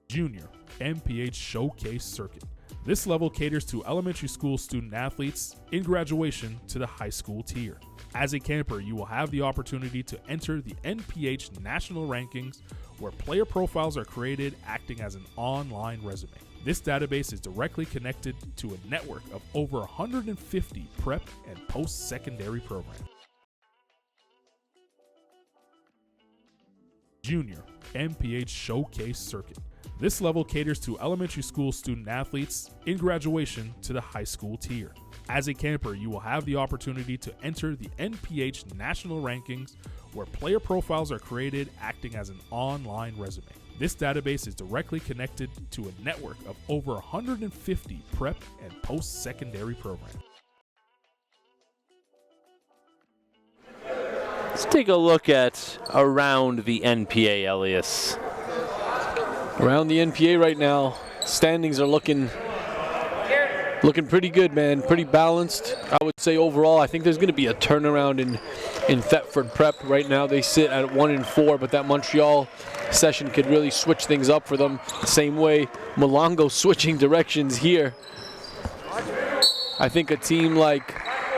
Junior MPH Showcase Circuit. This level caters to elementary school student athletes in graduation to the high school tier. As a camper, you will have the opportunity to enter the NPH national rankings, where player profiles are created acting as an online resume. This database is directly connected to a network of over 150 prep and post-secondary programs. Junior MPH Showcase Circuit. This level caters to elementary school student athletes in graduation to the high school tier. As a camper, you will have the opportunity to enter the NPH national rankings, where player profiles are created acting as an online resume. This database is directly connected to a network of over 150 prep and post-secondary programs. Let's take a look at around the NPA, Elias. Around the NPA right now, standings are looking pretty good, man. Pretty balanced, I would say overall. I think there's going to be a turnaround in Thetford Prep. Right now they sit at 1-4, but that Montreal session could really switch things up for them. Same way Malongo switching directions here. I think a team like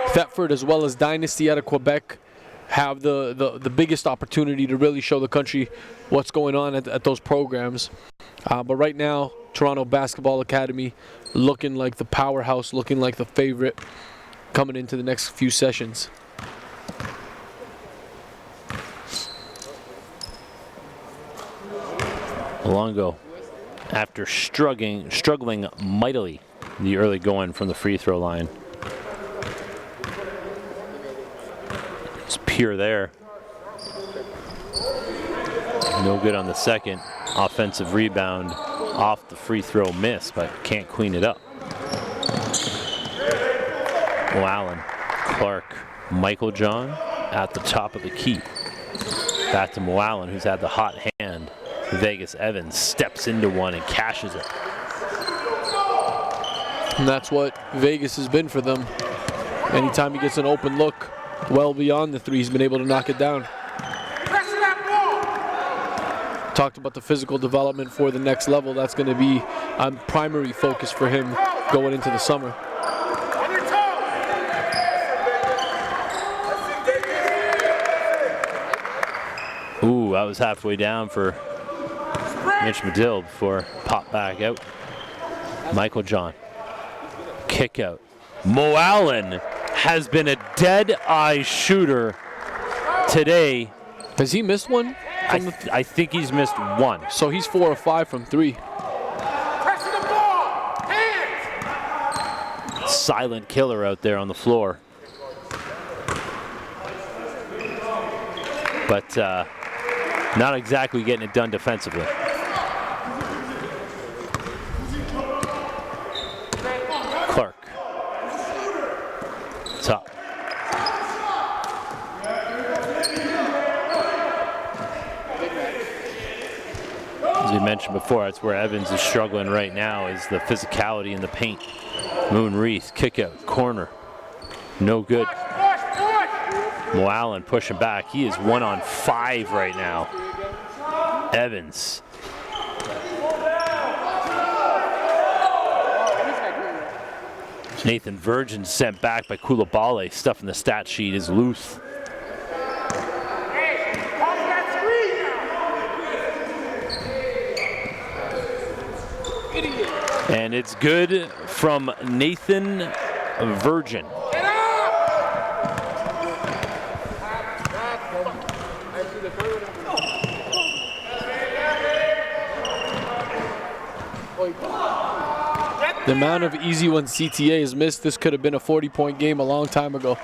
Thetford as well as Dynasty out of Quebec have the biggest opportunity to really show the country what's going on at those programs. But right now, Toronto Basketball Academy looking like the powerhouse, looking like the favorite coming into the next few sessions. Malongo, after struggling mightily in the early going from the free throw line. It's pure there. No good on the second. Offensive rebound off the free throw miss, but can't clean it up. Allen, Clark, Michael John at the top of the key. Back to Allen, who's had the hot hand. Vegas Evans steps into one and cashes it. And that's what Vegas has been for them. Anytime he gets an open look, well beyond the three, he's been able to knock it down. Talked about the physical development for the next level. That's going to be a primary focus for him going into the summer. Ooh, that was halfway down for Mitch Medill before pop back out. Michael John, kick out. Mo Allen has been a dead-eye shooter today. Has he missed one? I think he's missed one. So he's 4 of 5 from 3. Silent killer out there on the floor. But not exactly getting it done defensively. Clark. Top. As we mentioned before, that's where Evans is struggling right now, is the physicality in the paint. Moon Reese, kick out, corner. No good. Mo Allen pushing back. He is 1 on 5 right now. Evans. Nathan Virgin sent back by Koulibaly. Stuff in the stat sheet is loose. And it's good from Nathan Virgin. The amount of easy ones CTA has missed, this could have been a 40-point game a long time ago.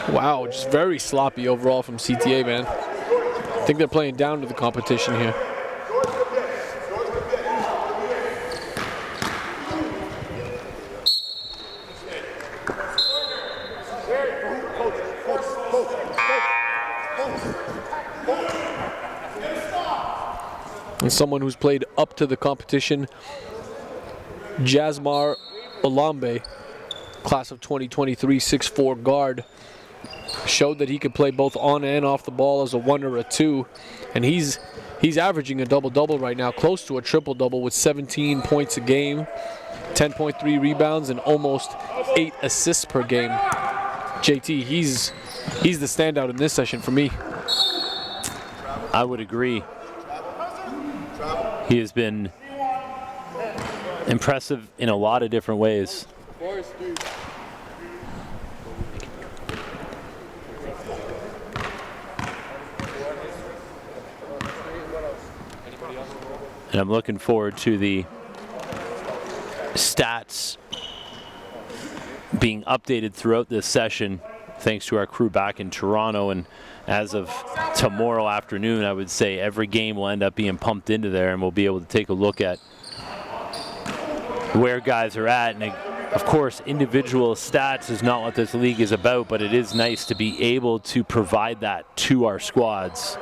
Wow, just very sloppy overall from CTA, man. I think they're playing down to the competition here. And someone who's played up to the competition, Jasmar Olambe, class of 2023, 6'4" guard, showed that he could play both on and off the ball as a 1 or a 2, and he's averaging a double-double right now, close to a triple-double with 17 points a game, 10.3 rebounds, and almost 8 assists per game. JT, he's the standout in this session for me. I would agree. He has been impressive in a lot of different ways. And I'm looking forward to the stats being updated throughout this session, thanks to our crew back in Toronto. And as of tomorrow afternoon, I would say every game will end up being pumped into there, and we'll be able to take a look at where guys are at. And of course, individual stats is not what this league is about, but it is nice to be able to provide that to our squads.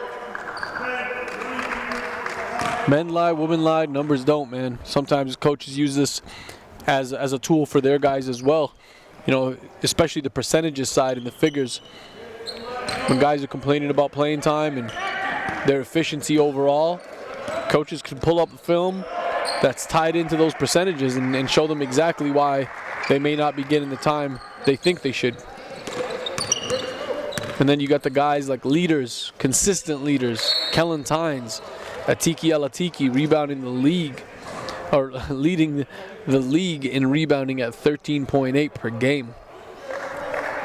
Men lie, women lie, numbers don't, man. Sometimes coaches use this as a tool for their guys as well. You know, especially the percentages side and the figures. When guys are complaining about playing time and their efficiency overall, coaches can pull up a film that's tied into those percentages and show them exactly why they may not be getting the time they think they should. And then you got the guys like leaders, consistent leaders, Kellen Tynes, Atiki Alatiki rebounding the league, or leading the league in rebounding at 13.8 per game.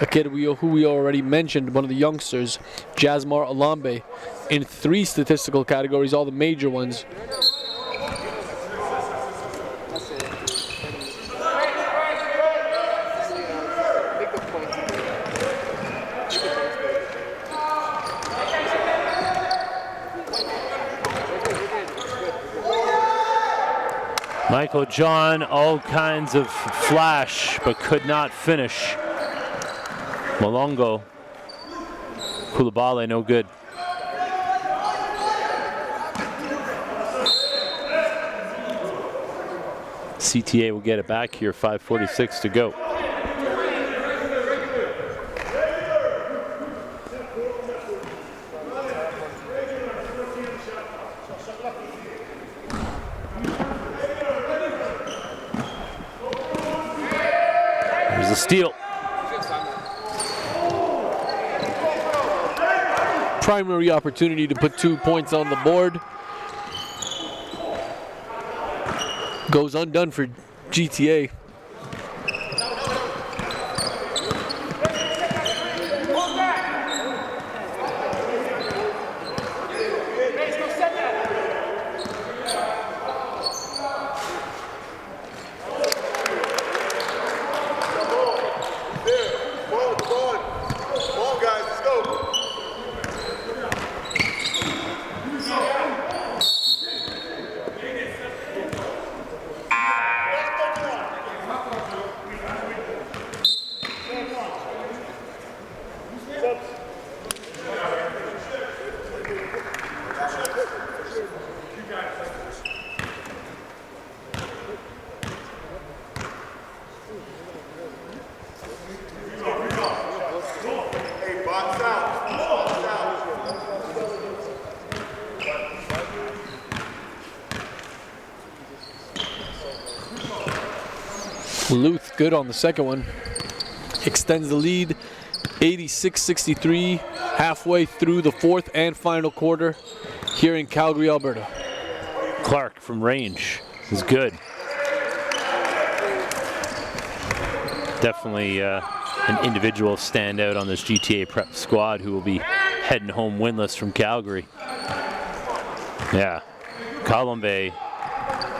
A kid who we already mentioned, one of the youngsters, Jasmar Alambe, in 3 statistical categories, all the major ones. Michael John, all kinds of flash, but could not finish. Malongo, Koulibaly, no good. CTA will get it back here, 5:46 to go. There's a steal. Primary opportunity to put 2 points on the board. Goes undone for GTA. Luth good on the second one. Extends the lead 86-63 halfway through the 4th and final quarter here in Calgary, Alberta. Clark from range is good. Definitely an individual standout on this GTA prep squad who will be heading home winless from Calgary. Yeah, Colombe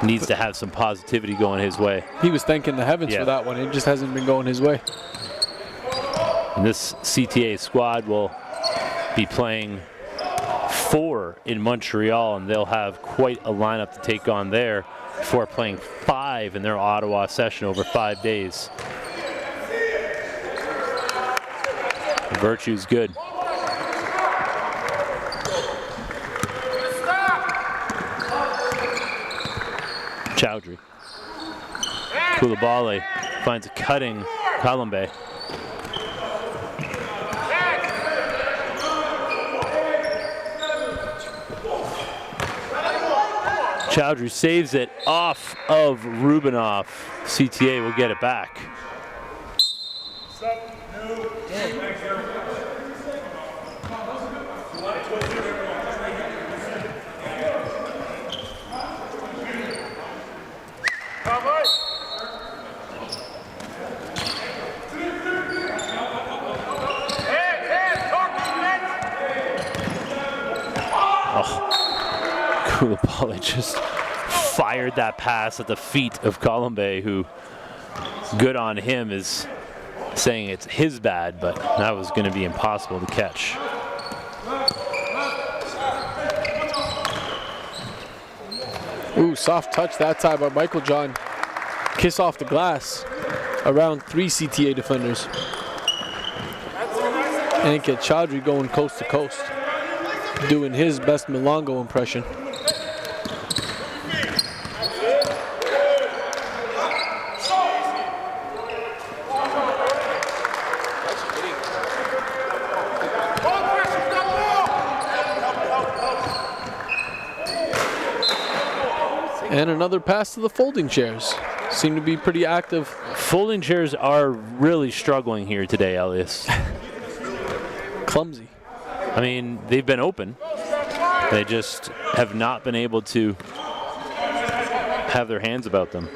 needs to have some positivity going his way. He was thanking the heavens for that one. It just hasn't been going his way. And this CTA squad will be playing 4 in Montreal, and they'll have quite a lineup to take on there before playing 5 in their Ottawa session over 5 days. Virtue's good. Chowdhury. Koulibaly finds a cutting Colombe. Chowdhury saves it off of Rubinoff. CTA will get it back. Koulibaly just fired that pass at the feet of Colombe, who, good on him, is saying it's his bad, but that was going to be impossible to catch. Ooh, soft touch that time by Michael John. Kiss off the glass around 3 CTA defenders. And get Chowdhury going coast to coast, doing his best Milongo impression. And another pass to the folding chairs. Seem to be pretty active. Folding chairs are really struggling here today, Elias. Clumsy. I mean, they've been open. They just have not been able to have their hands about them.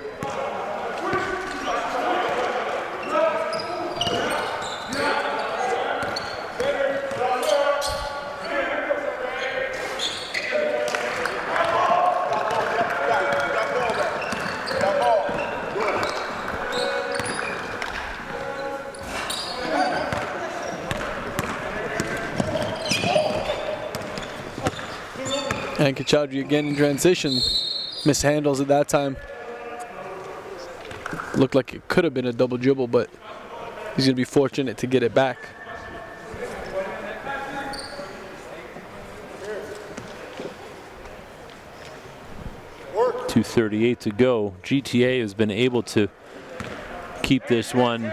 And Kachaudry again in transition. Mishandles at that time. Looked like it could have been a double dribble, but he's going to be fortunate to get it back. .238 to go. GTA has been able to keep this one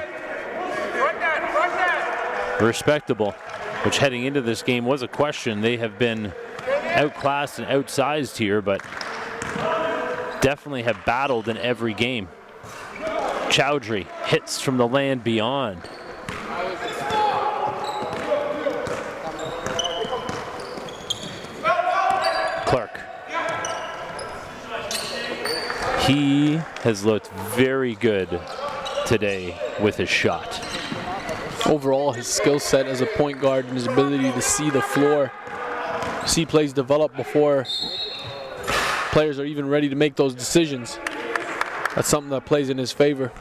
respectable, which heading into this game was a question. They have been outclassed and outsized here, but definitely have battled in every game. Chowdhury hits from the land beyond. Clark. He has looked very good today with his shot. Overall, his skill set as a point guard and his ability to see the floor, see plays develop before players are even ready to make those decisions. That's something that plays in his favor.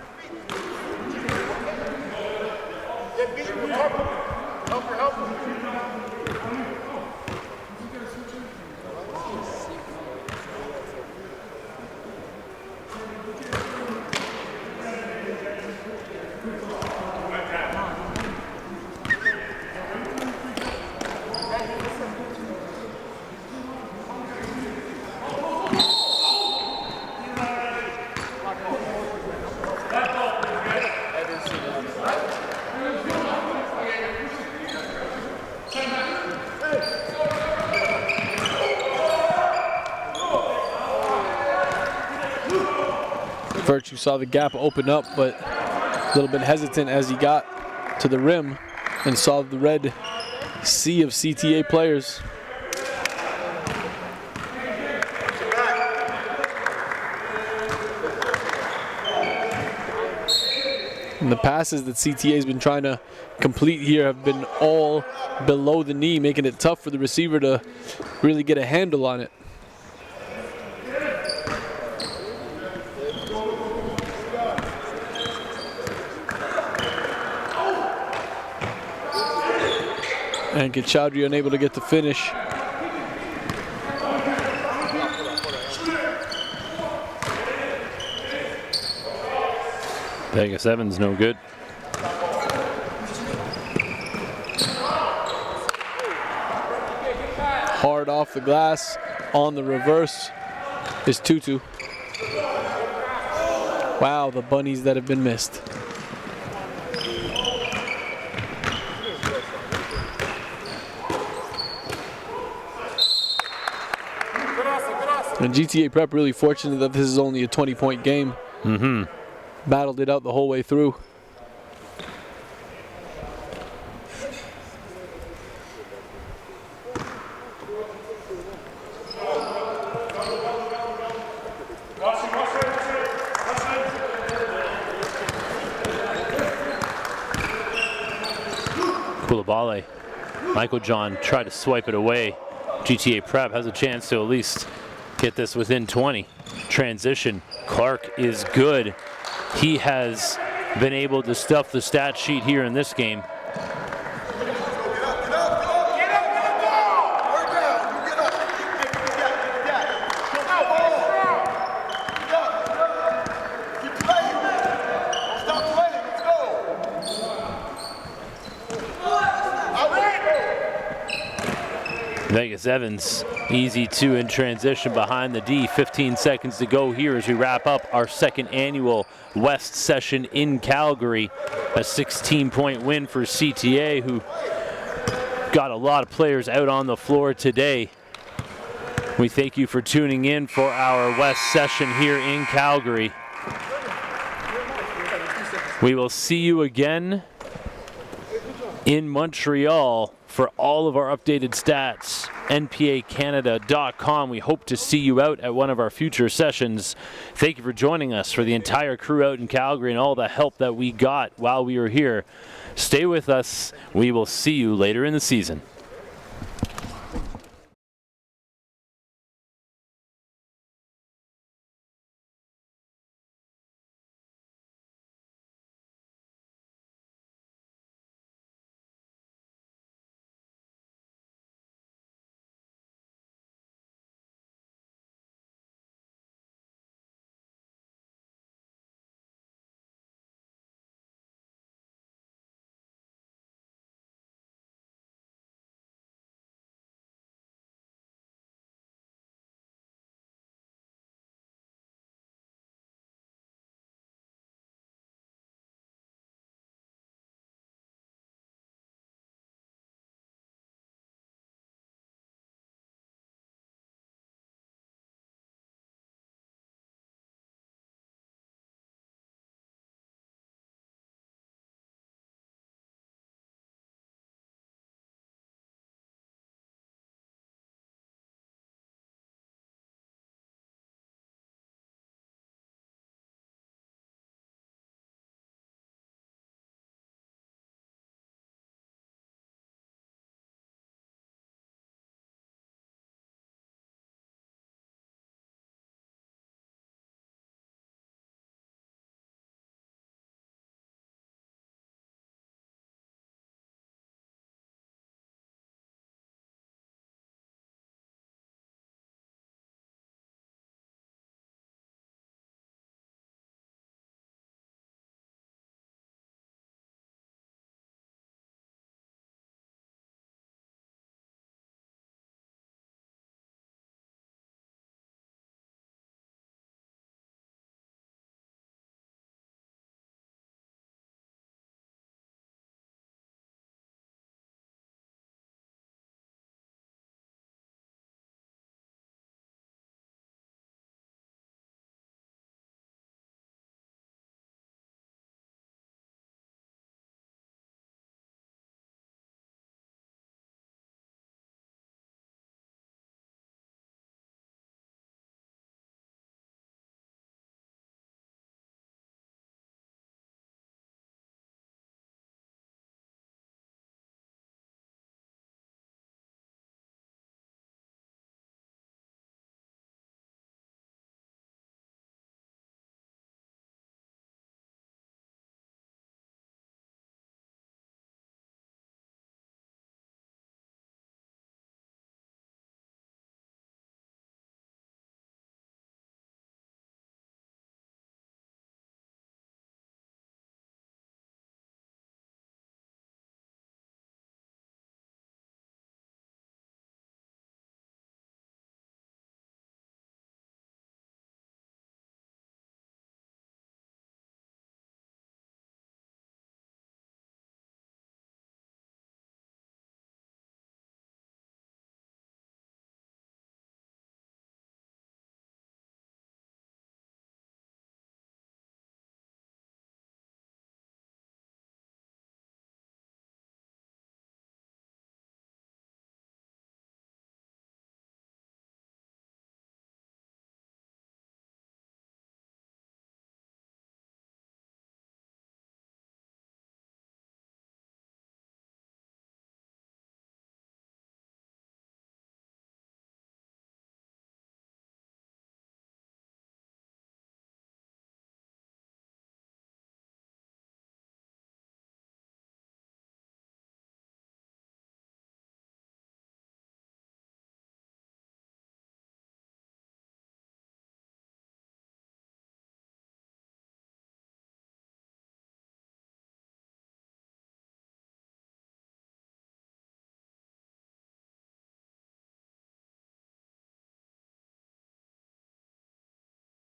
Virtue saw the gap open up, but a little bit hesitant as he got to the rim and saw the red sea of CTA players. And the passes that CTA has been trying to complete here have been all below the knee, making it tough for the receiver to really get a handle on it. And Kachaudry unable to get the finish. Vegas Evans no good. Hard off the glass on the reverse is Tutu. Wow, the bunnies that have been missed. And GTA Prep really fortunate that this is only a 20-point game. Battled it out the whole way through. Koulibaly. Michael John tried to swipe it away. GTA Prep has a chance to at least get this within 20. Transition. Clark is good. He has been able to stuff the stat sheet here in this game. Vegas Evans, easy two in transition behind the D. 15 seconds to go here as we wrap up our second annual West session in Calgary. A 16-point win for CTA, who got a lot of players out on the floor today. We thank you for tuning in for our West session here in Calgary. We will see you again in Montreal for all of our updated stats. NPAcanada.com. We hope to see you out at one of our future sessions. Thank you for joining us, for the entire crew out in Calgary and all the help that we got while we were here. Stay with us. We will see you later in the season.